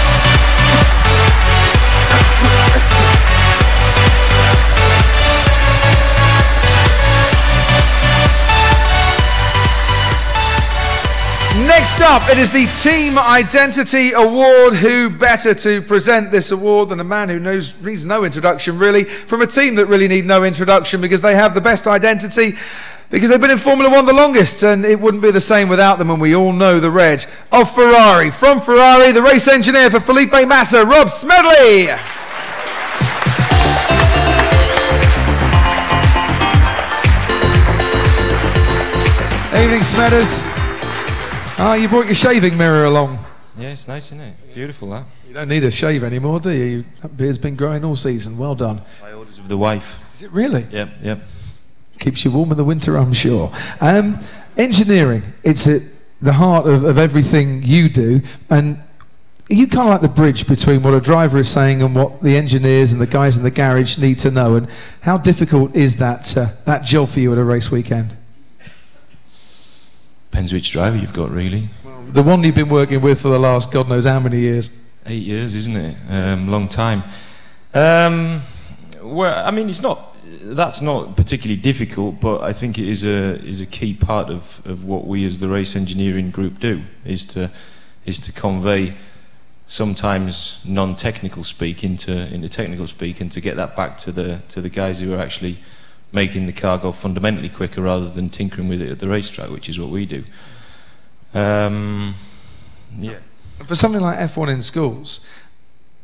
Next up, it is the Team Identity Award. Who better to present this award than a man who needs no introduction, really, from a team that really need no introduction because they have the best identity, because they've been in Formula One the longest, and it wouldn't be the same without them, and we all know the reg of Ferrari. From Ferrari, the race engineer for Felipe Massa, Rob Smedley. Evening, Smedders. Ah, you brought your shaving mirror along. Yeah, it's nice, isn't it? Beautiful, that. You don't need a shave anymore, do you? That beard's been growing all season. Well done. By orders of the wife. Is it really? Yep, yep. Keeps you warm in the winter, I'm sure. Engineering, it's at the heart of everything you do, and you kind of like the bridge between what a driver is saying and what the engineers and the guys in the garage need to know. And how difficult is that job for you at a race weekend? Depends which driver you've got, really. Well, the one you've been working with for the last God knows how many years. 8 years, isn't it? Long time. Well, I mean, that's not particularly difficult, but I think it is a key part of what we as the race engineering group do, is to convey sometimes non-technical speak into technical speak, and to get that back to the guys who are actually making the car go fundamentally quicker rather than tinkering with it at the racetrack, which is what we do. Yeah. For something like F1 in schools,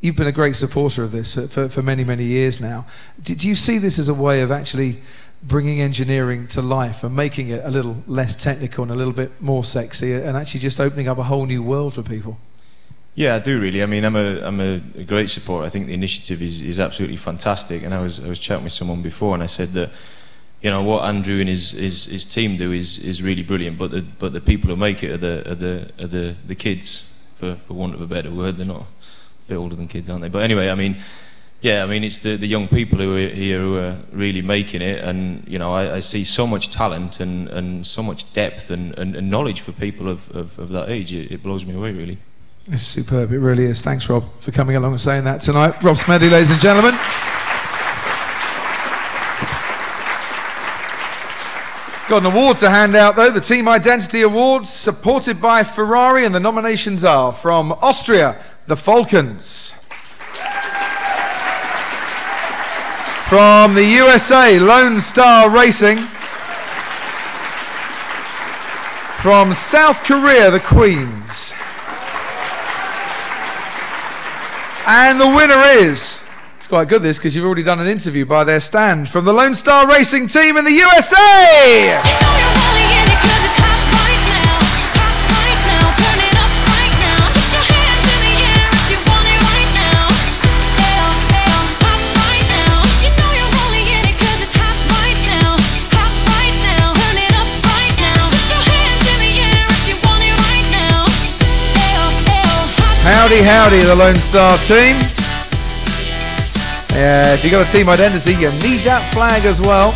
you've been a great supporter of this for many, many years now. Do you see this as a way of actually bringing engineering to life and making it a little less technical and a little bit more sexy, and actually just opening up a whole new world for people? Yeah, I do really. I mean, I'm a great supporter. I think the initiative is absolutely fantastic. And I was chatting with someone before, and I said that, you know, what Andrew and his team do is really brilliant. But the people who make it are the kids, for want of a better word. They're not a bit older than kids, aren't they? But anyway, I mean, yeah, I mean, it's the young people who are here who are really making it. And you know, I see so much talent and so much depth and knowledge for people of that age. It blows me away, really. It's superb, it really is. Thanks, Rob, for coming along and saying that tonight. Rob Smedley, ladies and gentlemen. Got an award to hand out though, the Team Identity Awards, supported by Ferrari, and the nominations are from Austria, the Falcons. From the USA, Lone Star Racing. From South Korea, the Queens. And the winner is, it's quite good this because you've already done an interview by their stand, from the Lone Star Racing team in the USA! Howdy, howdy, the Lone Star team. If you got a team identity, you need that flag as well.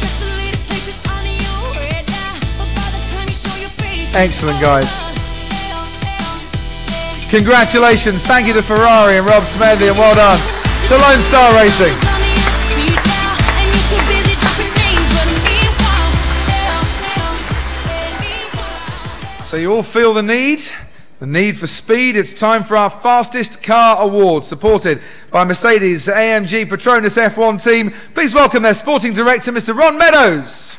Excellent, guys. Congratulations. Thank you to Ferrari and Rob Smedley, and well done to Lone Star Racing. So you all feel the need for speed. It's time for our Fastest Car Award, supported by Mercedes AMG Petronas F1 team. Please welcome their sporting director, Mr. Ron Meadows.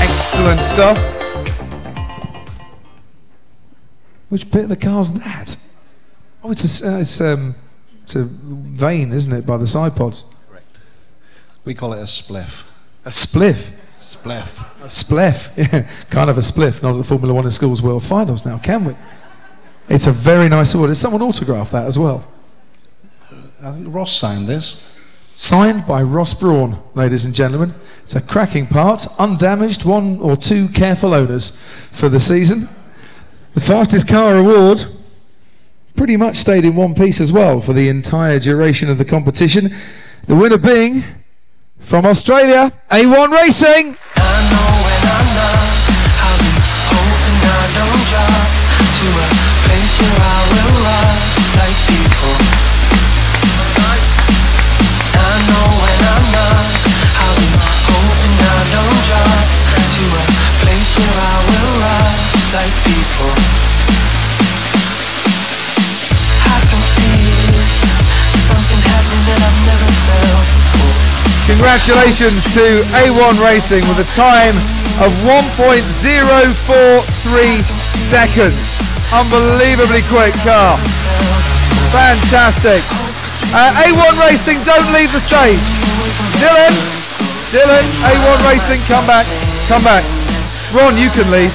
Excellent stuff. Which bit of the car's that? Oh, it's a vane, isn't it, by the side pods? We call it a spliff. A spliff? Spliff. A spliff, yeah. Can't have a spliff, not at the Formula 1 in Schools World Finals now, can we? It's a very nice award. Did someone autograph that as well? I think Ross signed this. Signed by Ross Brawn, ladies and gentlemen. It's a cracking part, undamaged, 1 or 2 careful owners for the season. The Fastest Car Award pretty much stayed in one piece as well for the entire duration of the competition. The winner being, from Australia, A1 Racing. Congratulations to A1 Racing with a time of 1.043 seconds. Unbelievably quick car. Fantastic. A1 Racing, don't leave the stage. Dylan, A1 Racing, come back. Ron, you can leave.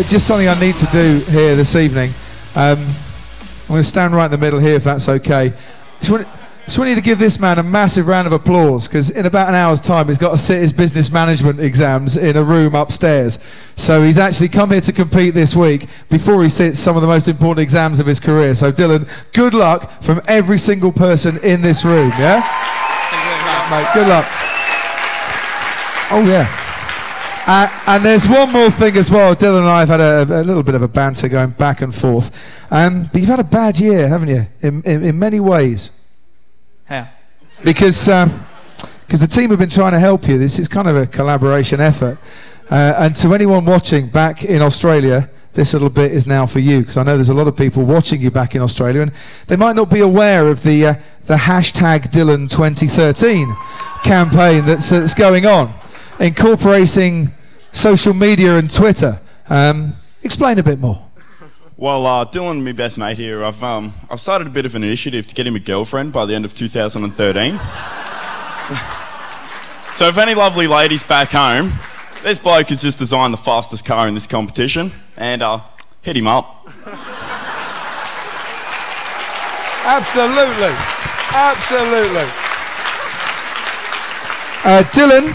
Just something I need to do here this evening. I'm going to stand right in the middle here if that's okay. Just want you to give this man a massive round of applause, because in about an hour's time he's got to sit his business management exams in a room upstairs. So he's actually come here to compete this week before he sits some of the most important exams of his career. So Dylan, good luck from every single person in this room, yeah? Thank you very much. Mate, good luck. Oh yeah. And there's one more thing as well. Dylan and I have had a little bit of a banter going back and forth. But you've had a bad year, haven't you? In many ways. Yeah. Because the team have been trying to help you. This is kind of a collaboration effort. And to anyone watching back in Australia, this little bit is now for you, because I know there's a lot of people watching you back in Australia, and they might not be aware of the hashtag Dylan 2013 campaign that's going on, incorporating social media and Twitter. Explain a bit more. Well, Dylan, my best mate here, I've started a bit of an initiative to get him a girlfriend by the end of 2013. So if any lovely ladies back home, this bloke has just designed the fastest car in this competition, and hit him up. Absolutely. Dylan,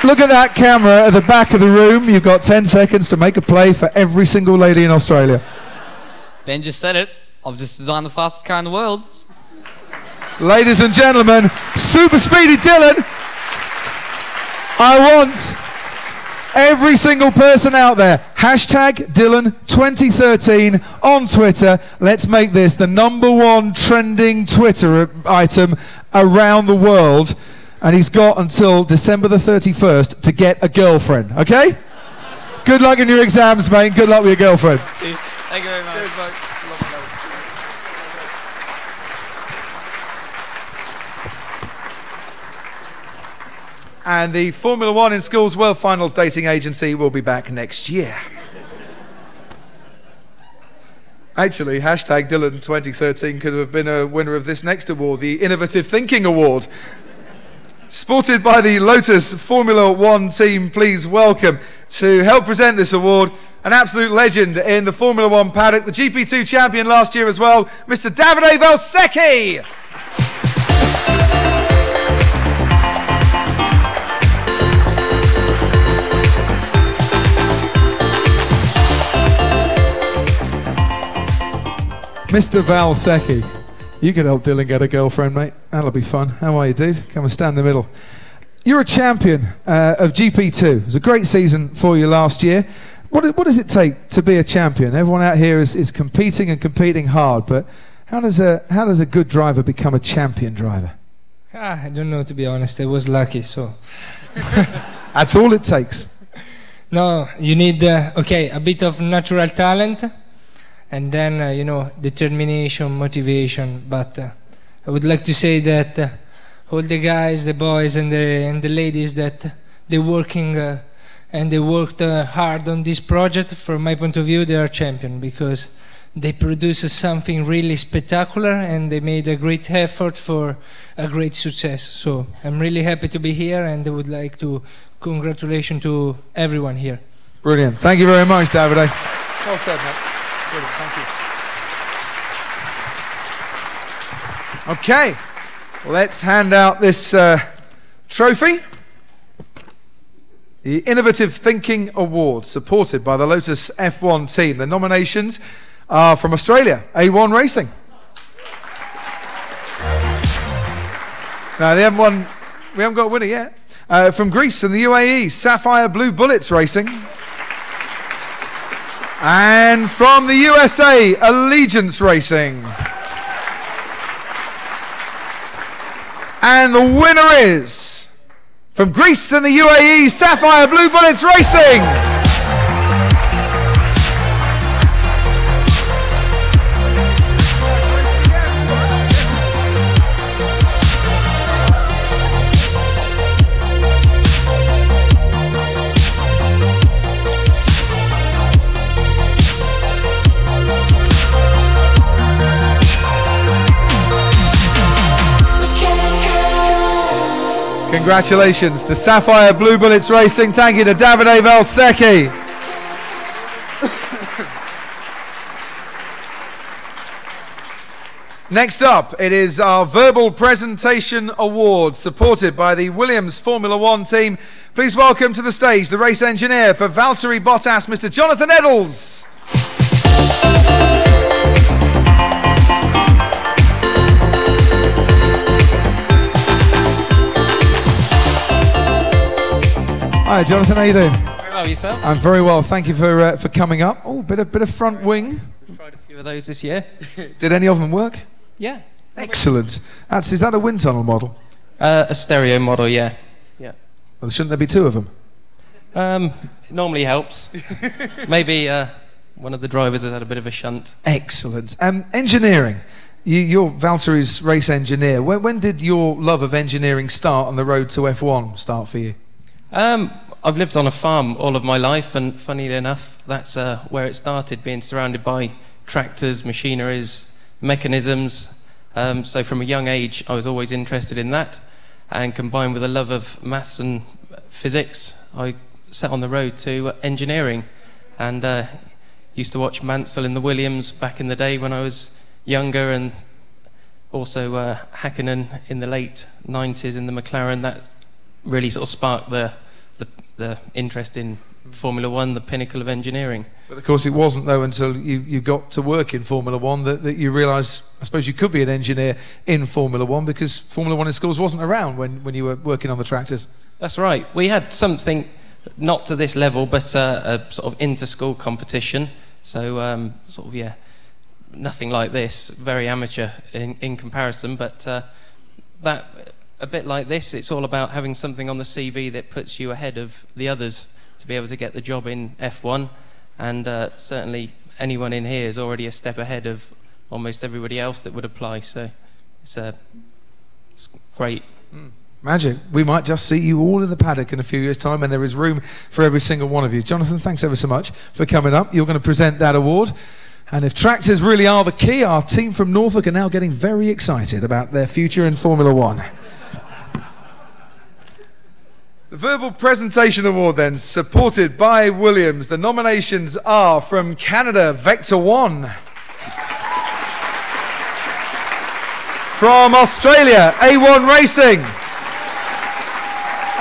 look at that camera at the back of the room. You've got 10 seconds to make a play for every single lady in Australia. Ben just said it. I've just designed the fastest car in the world. Ladies and gentlemen, super speedy Dylan. I Every single person out there, hashtag Dylan2013 on Twitter. Let's make this the #1 trending Twitter item around the world. And he's got until December the 31st to get a girlfriend, okay? Good luck in your exams, mate. Good luck with your girlfriend. Thank you very much. Cheers, mate. And the Formula One in Schools World Finals dating agency will be back next year. Actually, hashtag Dylan2013 could have been a winner of this next award, the Innovative Thinking Award. Sported by the Lotus Formula One team, please welcome, to help present this award, an absolute legend in the Formula One paddock, the GP2 champion last year as well, Mr. Davide Valsecchi. Mr. Valsecchi, you can help Dylan get a girlfriend, mate. That'll be fun. How are you, dude? Come and stand in the middle. You're a champion of GP2. It was a great season for you last year. What does it take to be a champion? Everyone out here is competing and competing hard, but how does a good driver become a champion driver? I don't know, to be honest. I was lucky, so. That's all it takes. No, you need, a bit of natural talent, and then, determination, motivation. But I would like to say that all the guys, the boys and the ladies that they're working and they worked hard on this project, from my point of view, they are champion, because they produced something really spectacular and they made a great effort for a great success. So I'm really happy to be here, and I would like to congratulate to everyone here. Brilliant. Thank you very much, Davide. Well said, mate. Brilliant. Thank you. Okay. Let's hand out this trophy. The Innovative Thinking Award, supported by the Lotus F1 team. The nominations are from Australia, A1 Racing. Now, we haven't got a winner yet. From Greece and the UAE, Sapphire Blue Bullets Racing. And from the USA, Allegiance Racing. And the winner is, from Greece and the UAE, Sapphire Blue Bullets Racing. Congratulations to Sapphire Blue Bullets Racing. Thank you to Davide Valsecchi. Next up, it is our Verbal Presentation Award, supported by the Williams Formula One team. Please welcome to the stage the race engineer for Valtteri Bottas, Mr. Jonathan Eddles. Hi, Jonathan. How you doing? Very well, yourself? I'm very well. Thank you for coming up. Oh, bit of front wing. We've tried a few of those this year. Did any of them work? Yeah. Excellent. Is that a wind tunnel model? A stereo model, yeah. Yeah. Well, shouldn't there be two of them? It normally helps. Maybe one of the drivers has had a bit of a shunt. Excellent. Engineering. You're Valtteri's race engineer. When did your love of engineering start on the road to F1 start for you? I've lived on a farm all of my life, and funnily enough, that's where it started, being surrounded by tractors, machineries, mechanisms. So from a young age, I was always interested in that, and combined with a love of maths and physics, I set on the road to engineering, and used to watch Mansell in the Williams back in the day when I was younger, and also Hakkinen in the late 90s in the McLaren. That really sort of sparked the interest in Formula One, the pinnacle of engineering. But of course it wasn't though until you got to work in Formula One that you realised, I suppose, you could be an engineer in Formula One, because Formula One in schools wasn't around when you were working on the tractors. That's right. We had something not to this level, but a sort of inter-school competition. So sort of, yeah, nothing like this, very amateur in comparison, but that a bit like this, it's all about having something on the CV that puts you ahead of the others to be able to get the job in F1, and certainly anyone in here is already a step ahead of almost everybody else that would apply, so it's great. Magic. We might just see you all in the paddock in a few years' time, and there is room for every single one of you. Jonathan, thanks ever so much for coming up. You're going to present that award. And if tractors really are the key, our team from Norfolk are now getting very excited about their future in Formula One. The Verbal Presentation Award then, supported by Williams. The nominations are from Canada, Vector 1. From Australia, A1 Racing.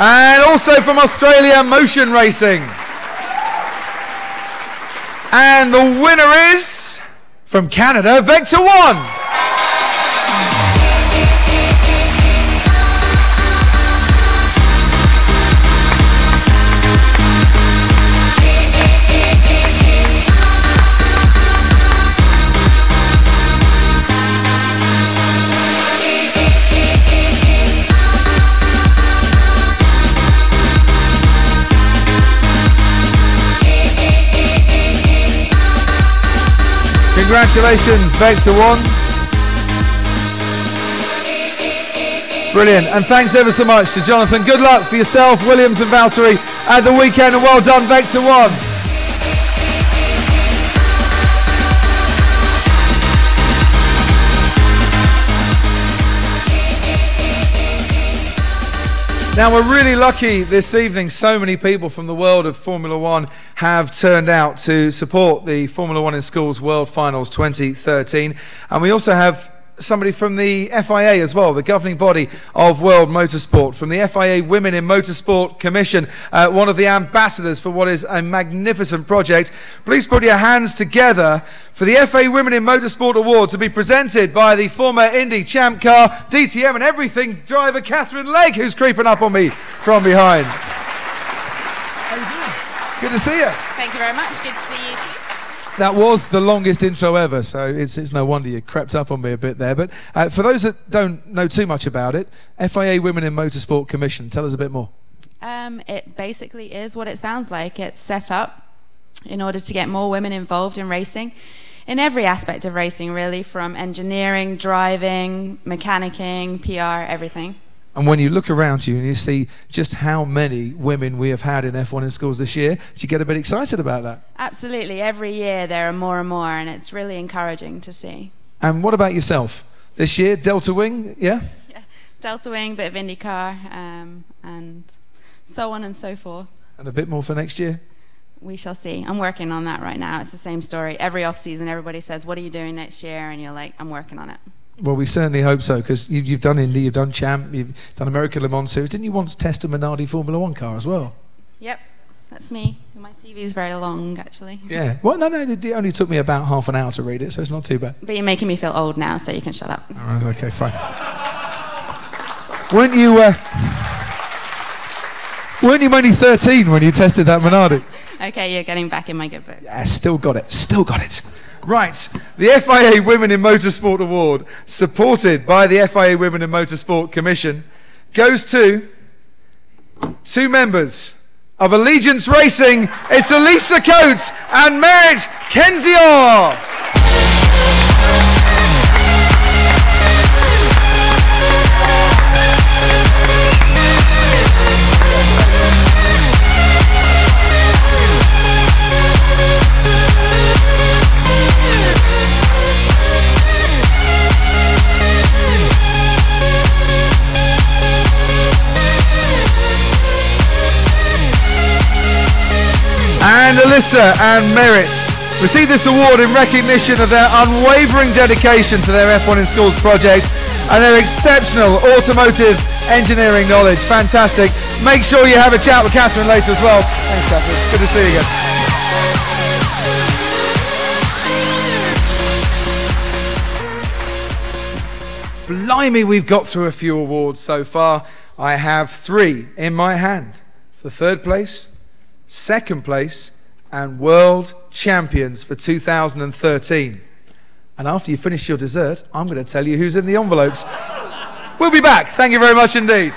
And also from Australia, Motion Racing. And the winner is, from Canada, Vector 1. Congratulations, Vector 1. Brilliant, and thanks ever so much to Jonathan. Good luck for yourself, Williams and Valtteri at the weekend, and well done, Vector 1. Now, we're really lucky this evening. So many people from the world of Formula One have turned out to support the Formula One in Schools World Finals 2013. And we also have somebody from the FIA as well, the governing body of world motorsport, from the FIA Women in Motorsport Commission, one of the ambassadors for what is a magnificent project. Please put your hands together for the FIA Women in Motorsport Award to be presented by the former Indy champ car, DTM and everything driver Catherine Legg, who's creeping up on me from behind. How you doing? Good to see you. Thank you very much. Good to see you too. That was the longest intro ever, so it's no wonder you crept up on me a bit there. But for those that don't know too much about it, FIA Women in Motorsport Commission, tell us a bit more. It basically is what it sounds like. It's set up in order to get more women involved in racing, in every aspect of racing really, from engineering, driving, mechanicking, PR, everything. And when you look around you and you see just how many women we have had in F1 in Schools this year, do you get a bit excited about that? Absolutely. Every year there are more and more, and it's really encouraging to see. And what about yourself? This year, Delta Wing, yeah? Yeah, Delta Wing, bit of IndyCar, and so on and so forth. And a bit more for next year? We shall see. I'm working on that right now. It's the same story. Every off-season, everybody says, what are you doing next year? And you're like, I'm working on it. Well, we certainly hope so, because you've done Indy, you've done Champ, you've done American Le Mans Series. Didn't you once test a Minardi Formula One car as well? Yep, that's me. My CV is very long, actually. Yeah. Well, no, it only took me about half an hour to read it, so it's not too bad. But you're making me feel old now, so you can shut up. All right, okay, fine. Weren't you only 13 when you tested that Minardi? Okay, you're getting back in my good book. Yeah, still got it. Right, the FIA Women in Motorsport Award, supported by the FIA Women in Motorsport Commission, goes to two members of Allegiance Racing. It's Elisa Coates and Merritt Kenzior. And Alyssa and Merritt receive this award in recognition of their unwavering dedication to their F1 in Schools project and their exceptional automotive engineering knowledge. Fantastic. Make sure you have a chat with Catherine later as well. Thanks, Catherine. Good to see you again. Blimey, we've got through a few awards so far. I have 3 in my hand. For third place, second place, and world champions for 2013. And after you finish your dessert, I'm going to tell you who's in the envelopes. We'll be back. Thank you very much indeed.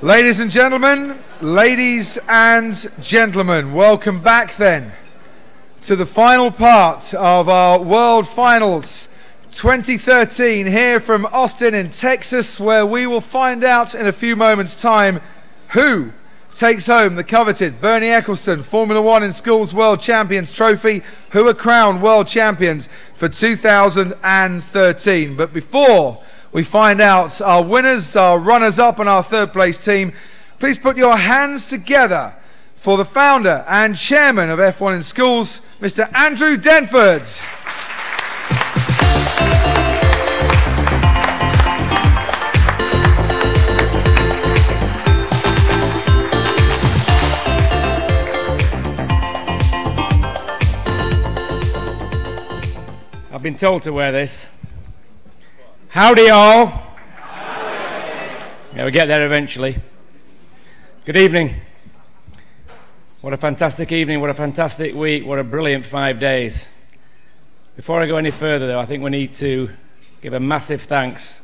Ladies and gentlemen, welcome back then to the final part of our World Finals 2013 here from Austin in Texas, where we will find out in a few moments' time who takes home the coveted Bernie Ecclestone Formula One in Schools World Champions Trophy, who are crowned World Champions for 2013. But before we find out our winners, our runners-up and our third place team, please put your hands together for the founder and chairman of F1 in Schools, Mr. Andrew Denford. I've been told to wear this. Howdy all. Yeah, we'll get there eventually. Good evening. What a fantastic evening, what a fantastic week, what a brilliant 5 days. Before I go any further though, I think we need to give a massive thanks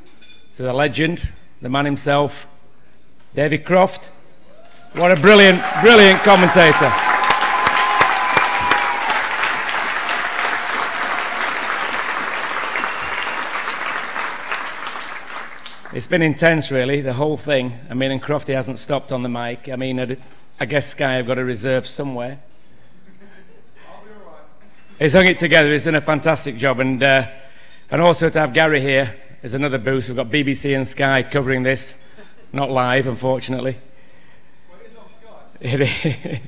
to the legend, the man himself, David Croft. What a brilliant, brilliant commentator. It's been intense really, the whole thing. I mean, and Crofty hasn't stopped on the mic. I mean, I guess Sky have got a reserve somewhere. He's hung it together, he's done a fantastic job, and also to have Gary here is another boost. We've got BBC and Sky covering this, not live unfortunately. It is.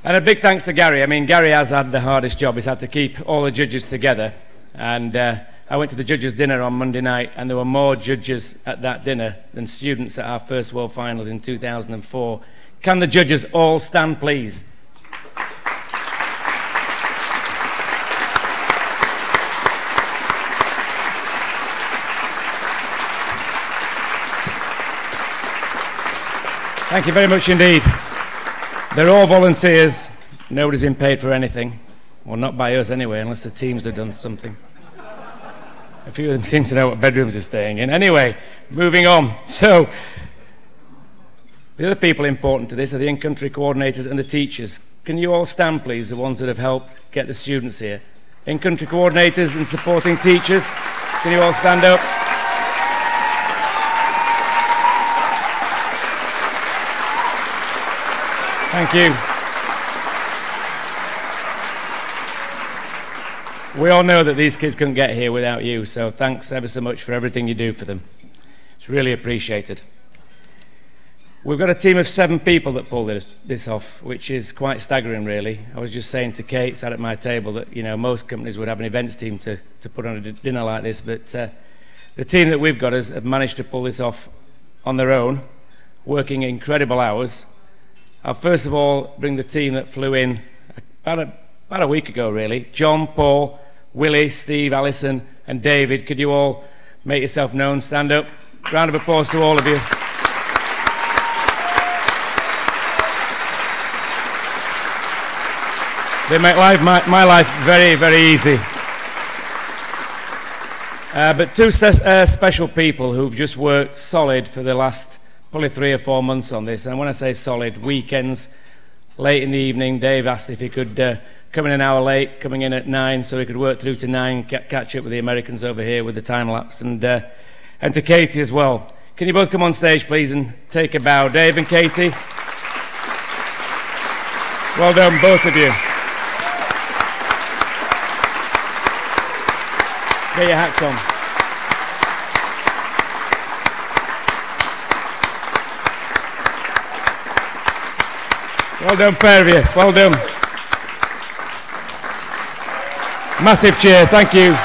And a big thanks to Gary. I mean, Gary has had the hardest job. He's had to keep all the judges together, and I went to the judges' dinner on Monday night, and there were more judges at that dinner than students at our first World Finals in 2004. Can the judges all stand, please? Thank you very much indeed. They're all volunteers. Nobody's been paid for anything. Well, not by us anyway, unless the teams have done something. A few of them seem to know what bedrooms they're staying in. Anyway, moving on. So, the other people important to this are the in-country coordinators and the teachers. Can you all stand, please, the ones that have helped get the students here? In-country coordinators and supporting teachers, can you all stand up? Thank you. We all know that these kids couldn't get here without you, so thanks ever so much for everything you do for them. It's really appreciated. We've got a team of 7 people that pulled this off, which is quite staggering really. I was just saying to Kate, sat at my table, that most companies would have an events team to put on a dinner like this, but the team that we've got have managed to pull this off on their own, working incredible hours. I'll first of all bring the team that flew in about a week ago really. John, Paul, Willie, Steve, Alison and David. Could you all make yourself known? Stand up. Round of applause to all of you. They make my life very, very easy. But 2 special people who've just worked solid for the last probably 3 or 4 months on this. And when I say solid, weekends, late in the evening, Dave asked if he could come in an hour late, coming in at 9, so he could work through to 9, catch up with the Americans over here with the time lapse, and to Katie as well. Can you both come on stage, please, and take a bow? Dave and Katie. Well done, both of you. Get your hats on. Well done, pair of you. Well done. Massive cheer. Thank you.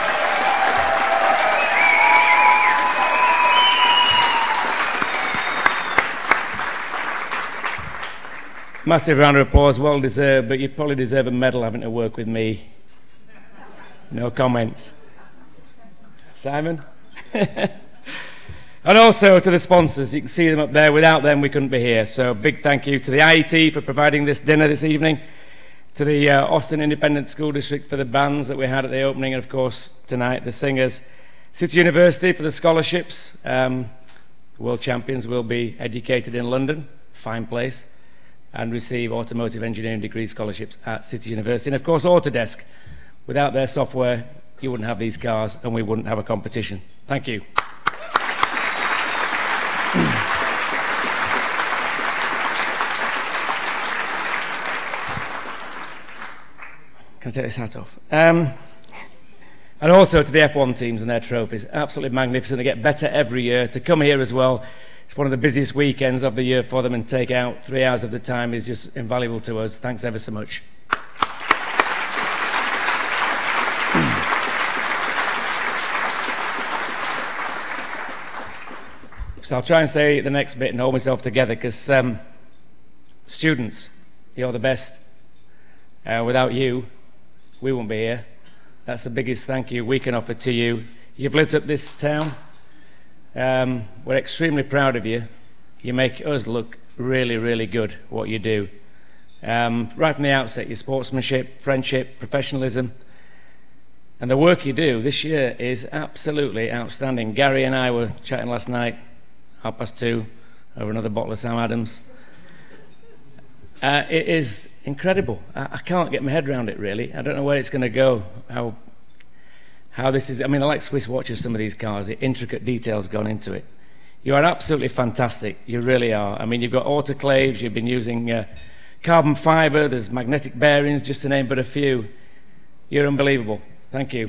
Massive round of applause. Well deserved, but you probably deserve a medal having to work with me. No comments. Simon? And also to the sponsors, you can see them up there. Without them we couldn't be here, so big thank you to the IET for providing this dinner this evening, to the Austin Independent School District for the bands that we had at the opening, and of course tonight the singers, City University for the scholarships, world champions will be educated in London, fine place, and receive automotive engineering degree scholarships at City University. And of course Autodesk, without their software you wouldn't have these cars and we wouldn't have a competition. Thank you. Can I take this hat off? And also to the F1 teams and their trophies. Absolutely magnificent. They get better every year. To come here as well, it's one of the busiest weekends of the year for them, and take out 3 hours of the time is just invaluable to us. Thanks ever so much. So I'll try and say the next bit and hold myself together, because students, you're the best. Without you, we won't be here. That's the biggest thank you we can offer to you. You've lit up this town. We're extremely proud of you. You make us look really, really good, what you do. Right from the outset, your sportsmanship, friendship, professionalism, and the work you do this year is absolutely outstanding. Gary and I were chatting last night, 2:30, over another bottle of Sam Adams. It is incredible. I can't get my head around it, really. I don't know where it's going to go, how this is. I mean, I like Swiss watches, some of these cars, the intricate details gone into it. You are absolutely fantastic, you really are. I mean, you've got autoclaves, you've been using carbon fibre, there's magnetic bearings, just to name but a few. You're unbelievable. Thank you.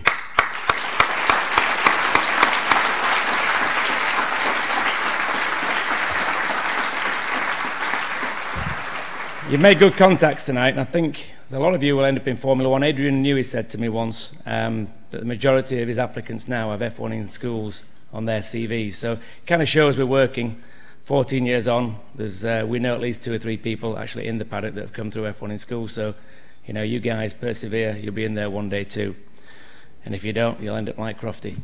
You've made good contacts tonight, and I think a lot of you will end up in Formula One. Adrian Newey said to me once that the majority of his applicants now have F1 in schools on their CVs, so it kind of shows we're working. 14 years on, we know at least 2 or 3 people actually in the paddock that have come through F1 in school, so you know, you guys persevere, you'll be in there one day too, and if you don't, you'll end up like Crofty.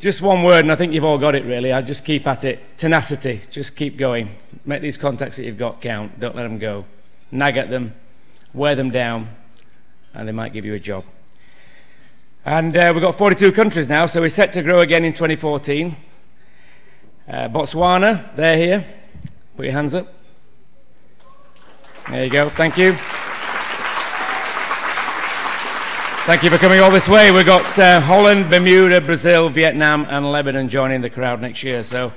Just one word, and I think you've all got it really. I just keep at it. Tenacity. Just keep going. Make these contacts that you've got count. Don't let them go. Nag at them. Wear them down. And they might give you a job. And we've got 42 countries now, so we're set to grow again in 2014. Botswana, they're here. Put your hands up. There you go. Thank you. Thank you for coming all this way. We've got Holland, Bermuda, Brazil, Vietnam and Lebanon joining the crowd next year. So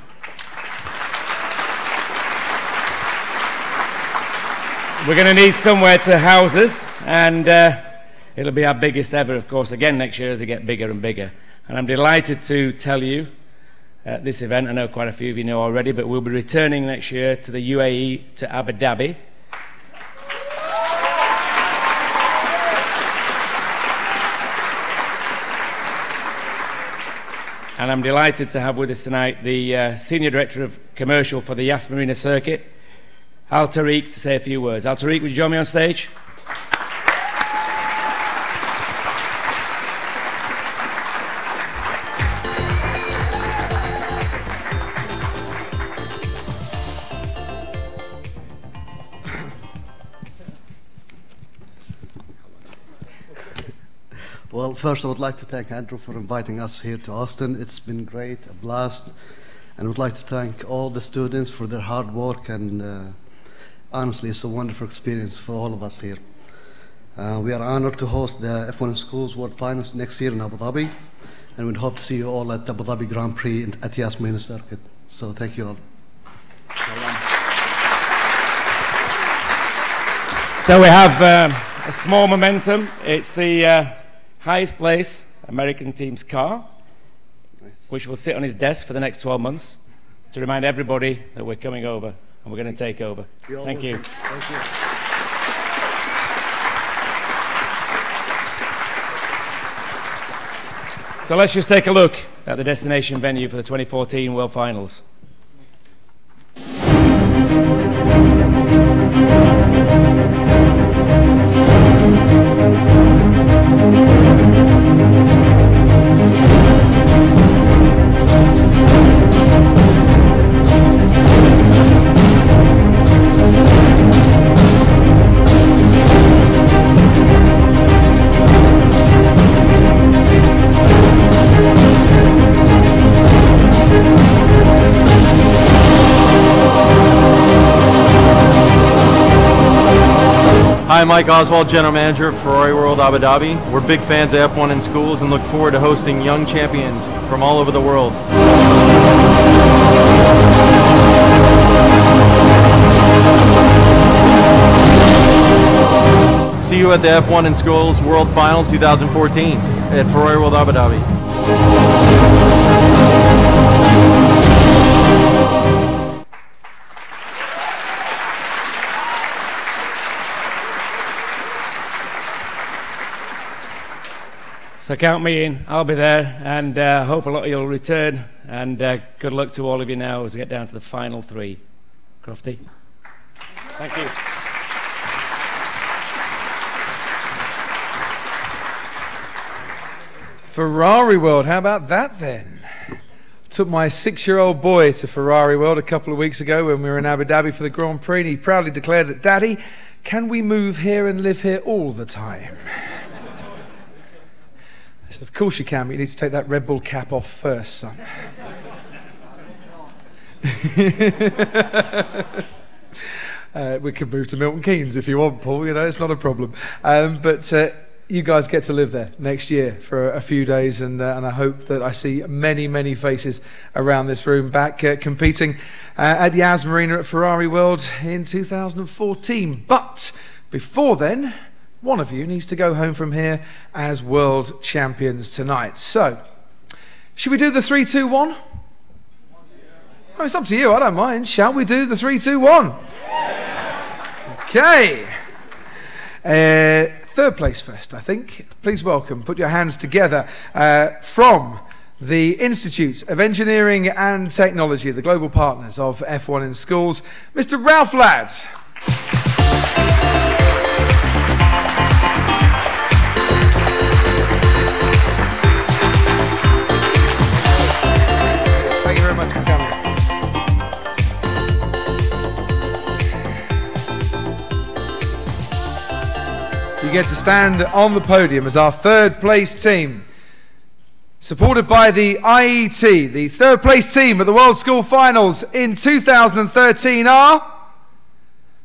we're going to need somewhere to house us, and it'll be our biggest ever, of course, again next year as they get bigger and bigger. And I'm delighted to tell you at this event, I know quite a few of you know already, but we'll be returning next year to the UAE, to Abu Dhabi. And I'm delighted to have with us tonight the Senior Director of Commercial for the Yas Marina Circuit, Al Tariq, to say a few words. Al Tariq, would you join me on stage? Well, first I would like to thank Andrew for inviting us here to Austin. It's been great, a blast. And I would like to thank all the students for their hard work, and honestly it's a wonderful experience for all of us here. We are honored to host the F1 Schools World Finals next year in Abu Dhabi, and we hope to see you all at the Abu Dhabi Grand Prix at Yas Marina Circuit. So thank you all. So we have a small momentum. It's the highest place American team's car, which will sit on his desk for the next 12 months to remind everybody that we're coming over and we're going to take over. Thank you. Thank you. So let's just take a look at the destination venue for the 2014 World Finals. Hi, Mike Oswald, General Manager of Ferrari World Abu Dhabi. We're big fans of F1 in schools and look forward to hosting young champions from all over the world. See you at the F1 in Schools World Finals 2014 at Ferrari World Abu Dhabi. So count me in, I'll be there, and hope a lot of you will return, and good luck to all of you now as we get down to the final three. Crofty. Thank you. Ferrari World, how about that then? Took my 6-year-old boy to Ferrari World a couple of weeks ago when we were in Abu Dhabi for the Grand Prix, and he proudly declared that, "Daddy, can we move here and live here all the time?" I said, "Of course you can, but you need to take that Red Bull cap off first, son." We could move to Milton Keynes if you want, Paul, you know, it's not a problem. But you guys get to live there next year for a few days, and I hope that I see many, many faces around this room back competing at Yas Marina at Ferrari World in 2014. But before then, one of you needs to go home from here as world champions tonight. So, should we do the 3, 2, 1? Oh, it's up to you, I don't mind. Shall we do the 3, 2, 1? Okay. Third place first, I think. Please welcome, put your hands together, from the Institute of Engineering and Technology, the global partners of F1 in Schools, Mr. Ralph Ladd. Thank you very much for coming. You get to stand on the podium as our third place team, supported by the IET. The third place team at the World School Finals in 2013 are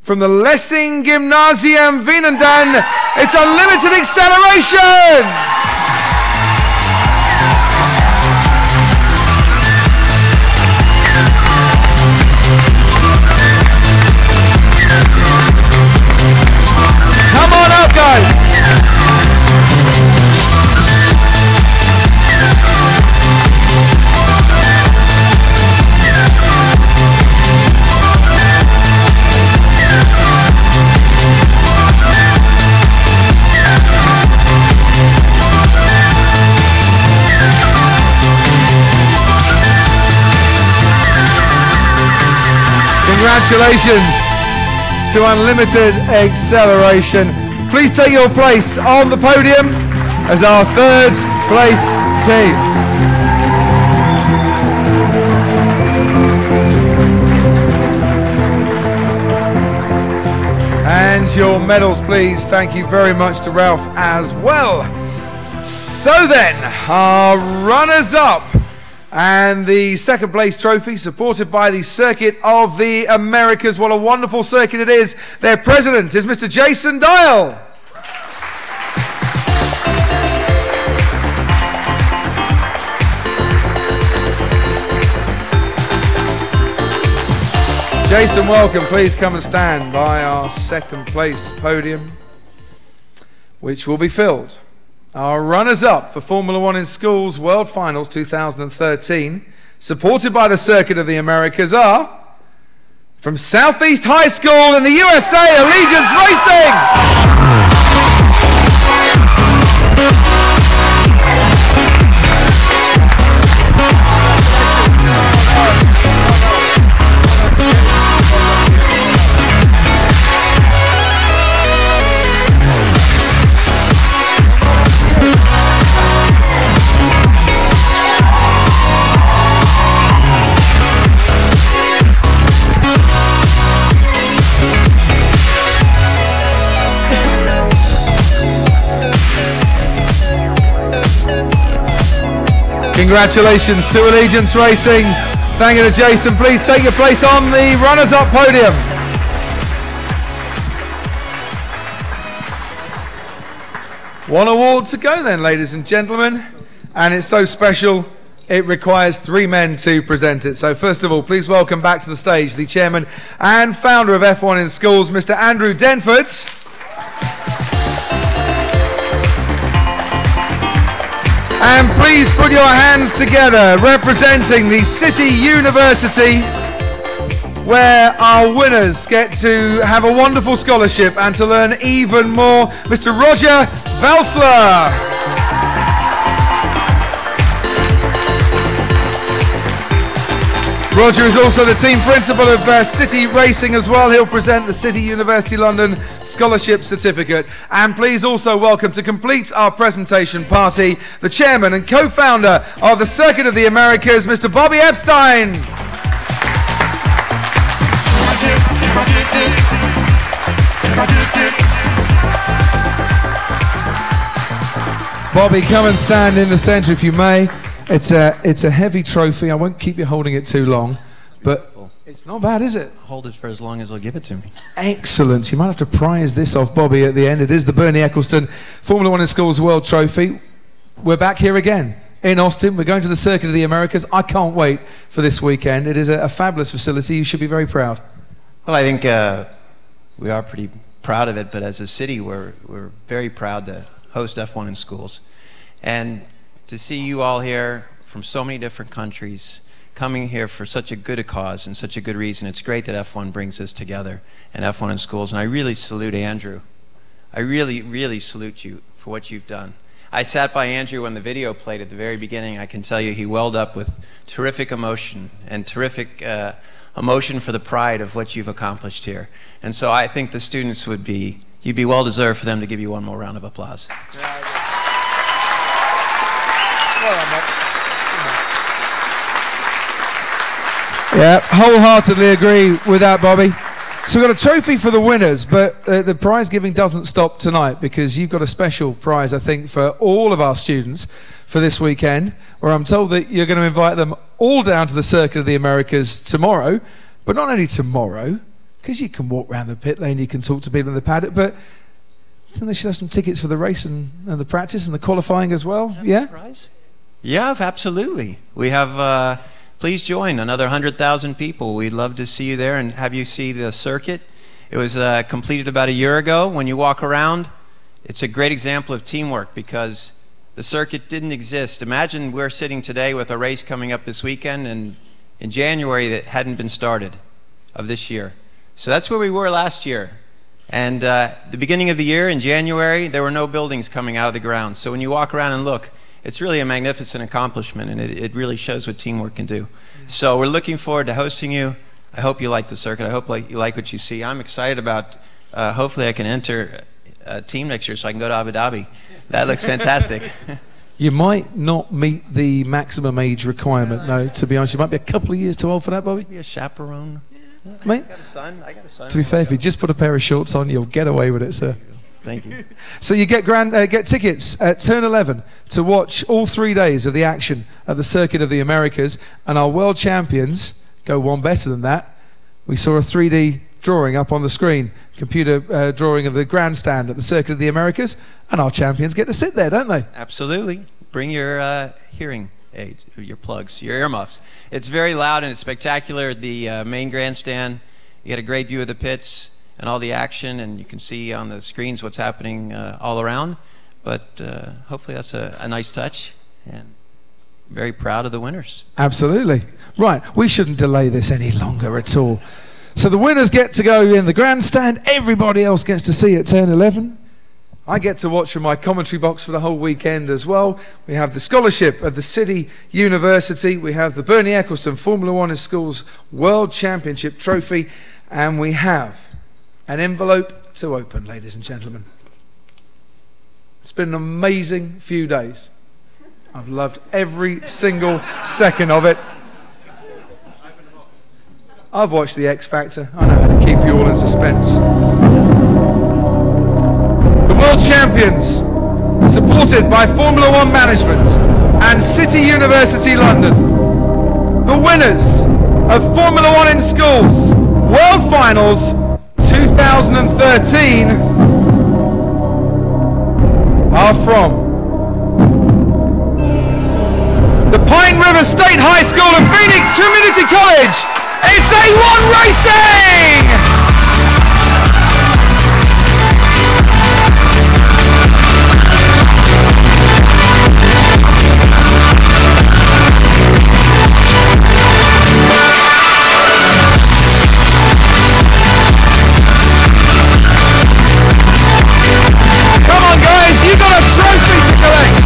from the Lessing Gymnasium Wienendamm. It's Unlimited Acceleration! Come on up, guys! Congratulations to Unlimited Acceleration. Please take your place on the podium as our third place team. And your medals, please. Thank you very much to Ralph as well. So then, our runners-up and the second place trophy, supported by the Circuit of the Americas. What a wonderful circuit it is. Their president is Mr. Jason Dial. Jason, welcome. Please come and stand by our second place podium, which will be filled. Our runners-up for Formula 1 in Schools World Finals 2013, supported by the Circuit of the Americas, are from Southeast High School in the USA, Allegiance Congratulations to Allegiance Racing. Thank you to Jason. Please take your place on the runners-up podium. One award to go then, ladies and gentlemen. And it's so special, it requires 3 men to present it. So first of all, please welcome back to the stage the chairman and founder of F1 in Schools, Mr. Andrew Denford. And please put your hands together, representing the City University, where our winners get to have a wonderful scholarship and to learn even more, Mr. Roger Velfler. Roger is also the team principal of City Racing as well. He'll present the City University London Scholarship Certificate. And please also welcome, to complete our presentation party, the chairman and co-founder of the Circuit of the Americas, Mr. Bobby Epstein. Bobby, come and stand in the centre if you may. It's a heavy trophy. I won't keep you holding it too long, but it's not bad, is it? Hold it for as long as they'll give it to me. Excellent. You might have to prize this off Bobby at the end. It is the Bernie Eccleston Formula 1 in Schools World Trophy. We're back here again in Austin. We're going to the Circuit of the Americas. I can't wait for this weekend. It is a fabulous facility. You should be very proud. Well, I think we are pretty proud of it, but as a city, we're very proud to host F1 in Schools. And to see you all here from so many different countries coming here for such a good a cause and such a good reason, it's great that F1 brings us together and F1 in Schools. And I really salute Andrew. I really, really salute you for what you've done. I sat by Andrew when the video played at the very beginning. I can tell you he welled up with terrific emotion and terrific emotion for the pride of what you've accomplished here. And so I think the students you'd be well deserved for them to give you one more round of applause. Yeah, wholeheartedly agree with that, Bobby. So we've got a trophy for the winners, but the prize giving doesn't stop tonight, because you've got a special prize, I think, for all of our students for this weekend, where I'm told that you're going to invite them all down to the Circuit of the Americas tomorrow. But not only tomorrow, because you can walk around the pit lane, you can talk to people in the paddock, but I think they should have some tickets for the race and the practice and the qualifying as well. Yeah? Prize? Yeah, absolutely. We have, please join another 100,000 people. We'd love to see you there and have you see the circuit. It was completed about a year ago. When you walk around, it's a great example of teamwork, because the circuit didn't exist. Imagine we're sitting today with a race coming up this weekend and in January that hadn't been started of this year. So that's where we were last year. And the beginning of the year, in January, there were no buildings coming out of the ground. So when you walk around and look, it's really a magnificent accomplishment, and it really shows what teamwork can do. So we're looking forward to hosting you. I hope you like the circuit. I hope you like what you see. I'm excited about, hopefully I can enter a team next year so I can go to Abu Dhabi. That looks fantastic. You might not meet the maximum age requirement, no, to be honest. You might be a couple of years too old for that, Bobby. Be a chaperone. Mate, I got a son. to be fair, if you just put a pair of shorts on, you'll get away with it, sir. Thank you. So you get tickets at Turn 11 to watch all 3 days of the action at the Circuit of the Americas, and our world champions go one better than that. We saw a 3D drawing up on the screen, computer drawing of the grandstand at the Circuit of the Americas, and our champions get to sit there, don't they? Absolutely. Bring your hearing aids, your plugs, your earmuffs. It's very loud and it's spectacular. The main grandstand, you get a great view of the pits and all the action, and you can see on the screens what's happening all around. But hopefully that's a nice touch, and very proud of the winners. Absolutely. Right, we shouldn't delay this any longer at all. So the winners get to go in the grandstand. Everybody else gets to see at Turn 11. I get to watch from my commentary box for the whole weekend as well. We have the scholarship at the City University. We have the Bernie Eccleston Formula 1 in Schools World Championship Trophy. And we have an envelope to open, ladies and gentlemen. It's been an amazing few days. I've loved every single second of it. I've watched The X Factor. I know how to keep you all in suspense. The World Champions, supported by Formula 1 Management and City University London. The winners of Formula 1 in Schools World Finals 2013 are are from the Pine River State High School of Phoenix Community College. It's A1 Racing! Come on guys, you got a trophy to collect!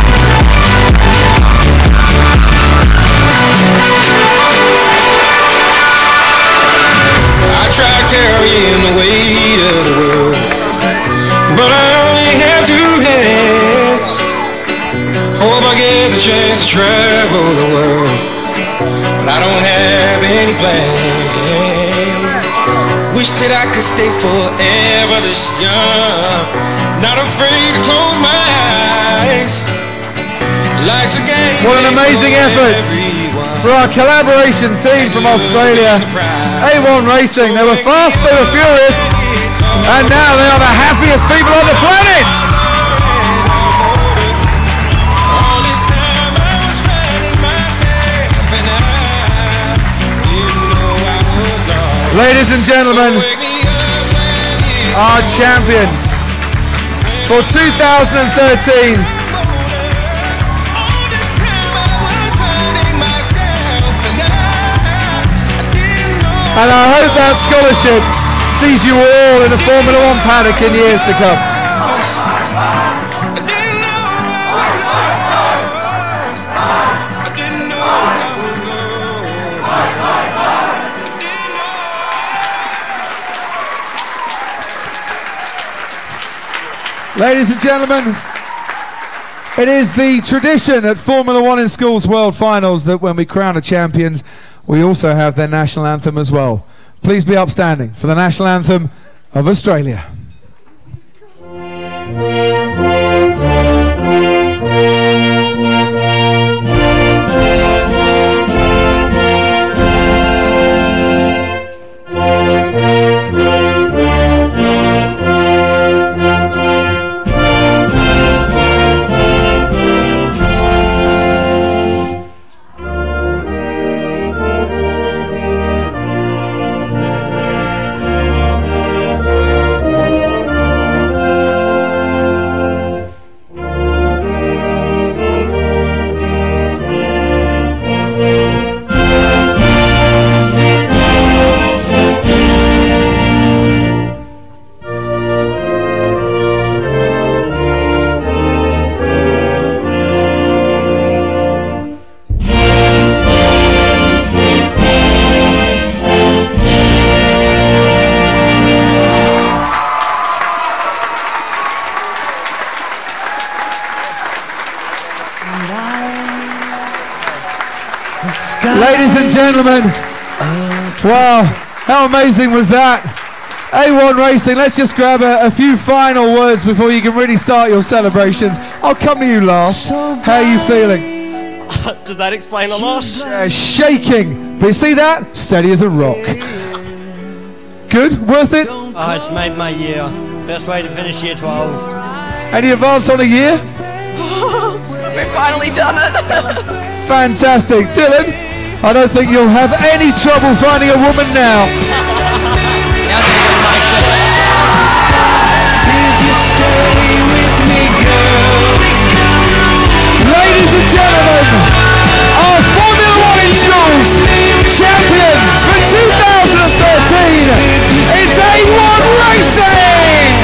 I tried carrying the weight of the world, but I only have 2 hands. Hope I get the chance to travel the world, but I don't have any plans. Wish that I could stay forever this young, not afraid to close my eyes. Life's a game. What an amazing effort for our collaboration team from Australia, A1 Racing. They were fast, they were furious, and now they are the happiest people on the planet. Ladies and gentlemen, our champions for 2013. And I hope that scholarship sees you all in the Formula One paddock in years to come. Ladies and gentlemen, it is the tradition at Formula One in Schools World Finals that when we crown the champions, we also have their national anthem as well. Please be upstanding for the national anthem of Australia. Ladies and gentlemen, wow, how amazing was that? A1 Racing, let's just grab a few final words before you can really start your celebrations. I'll come to you last. How are you feeling? Does that explain a lot? Shaking. But you see that? Steady as a rock. Good? Worth it? Oh, it's made my year. Best way to finish year 12. Any advance on a year? We've finally done it. Fantastic. Dylan, I don't think you'll have any trouble finding a woman now. Ladies and gentlemen, our Formula One in Schools champions for 2013, it's A1 Racing!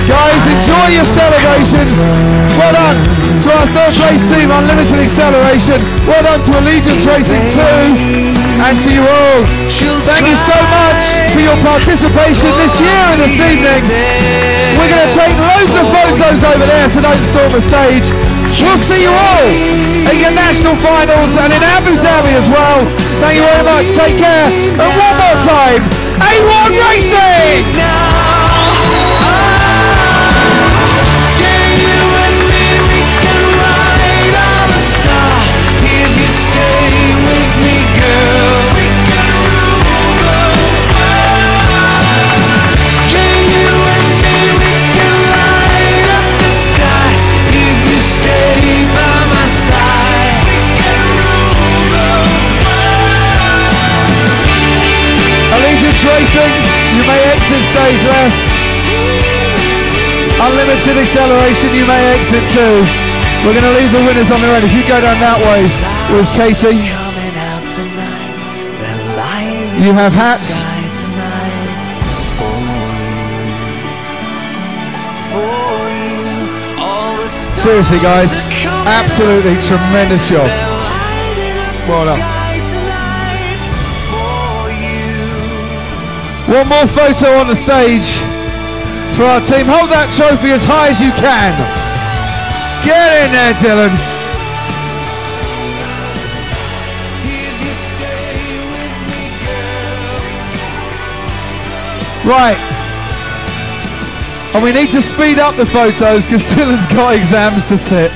Guys, enjoy your celebrations. Well done to our third place team, Unlimited Acceleration. Well done to Allegiance Racing 2. And to you all, thank you so much for your participation this year and this evening. We're going to take loads of photos over there, so don't storm the stage. We'll see you all in your national finals and in Abu Dhabi as well. Thank you very much. Take care. And one more time, A1 Racing! Unlimited acceleration, you may exit too. We're going to leave the winners on their own. If you go down that way with Katie, you have hats. Seriously, guys, absolutely tremendous job. Well done. One more photo on the stage for our team. Hold that trophy as high as you can. Get in there, Dylan. Right. And we need to speed up the photos because Dylan's got exams to sit.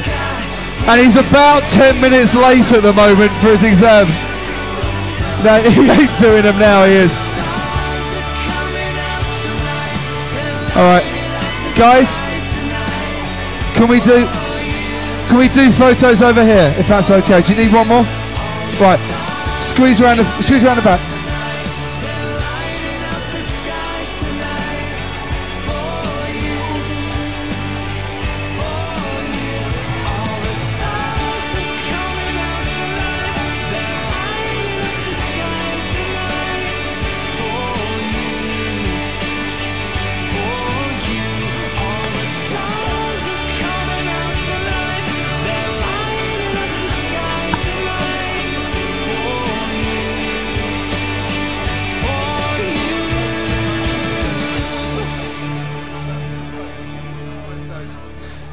And he's about 10 minutes late at the moment for his exams. No, he ain't doing them now, he is. Alright. Guys, can we do photos over here, if that's okay? Do you need one more? Right. Squeeze around the back.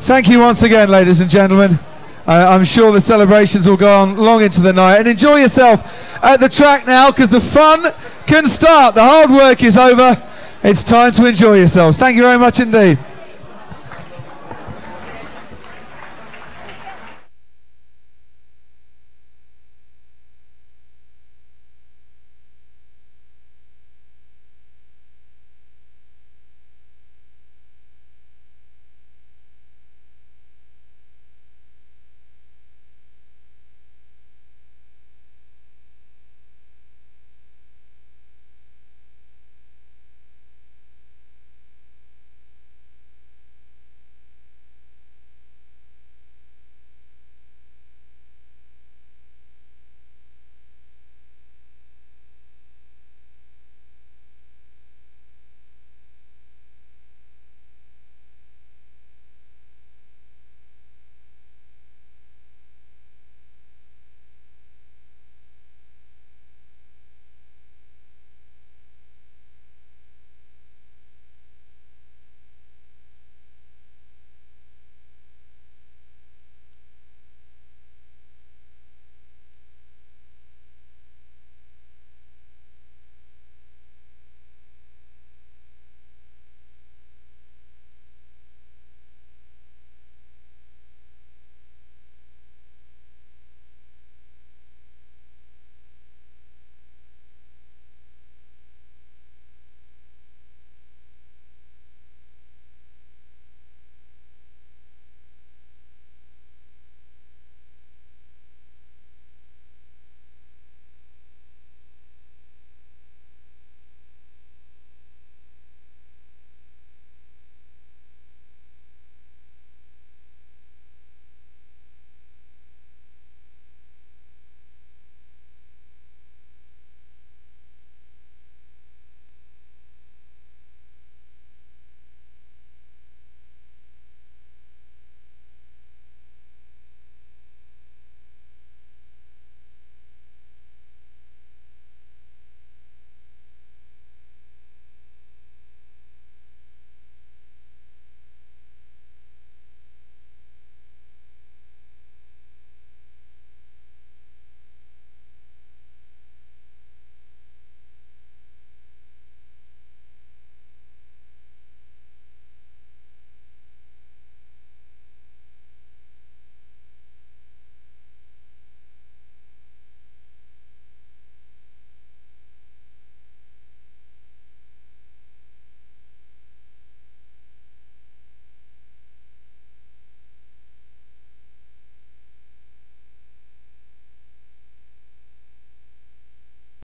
Thank you once again, ladies and gentlemen. I'm sure the celebrations will go on long into the night. And enjoy yourself at the track now, because the fun can start. The hard work is over. It's time to enjoy yourselves. Thank you very much indeed.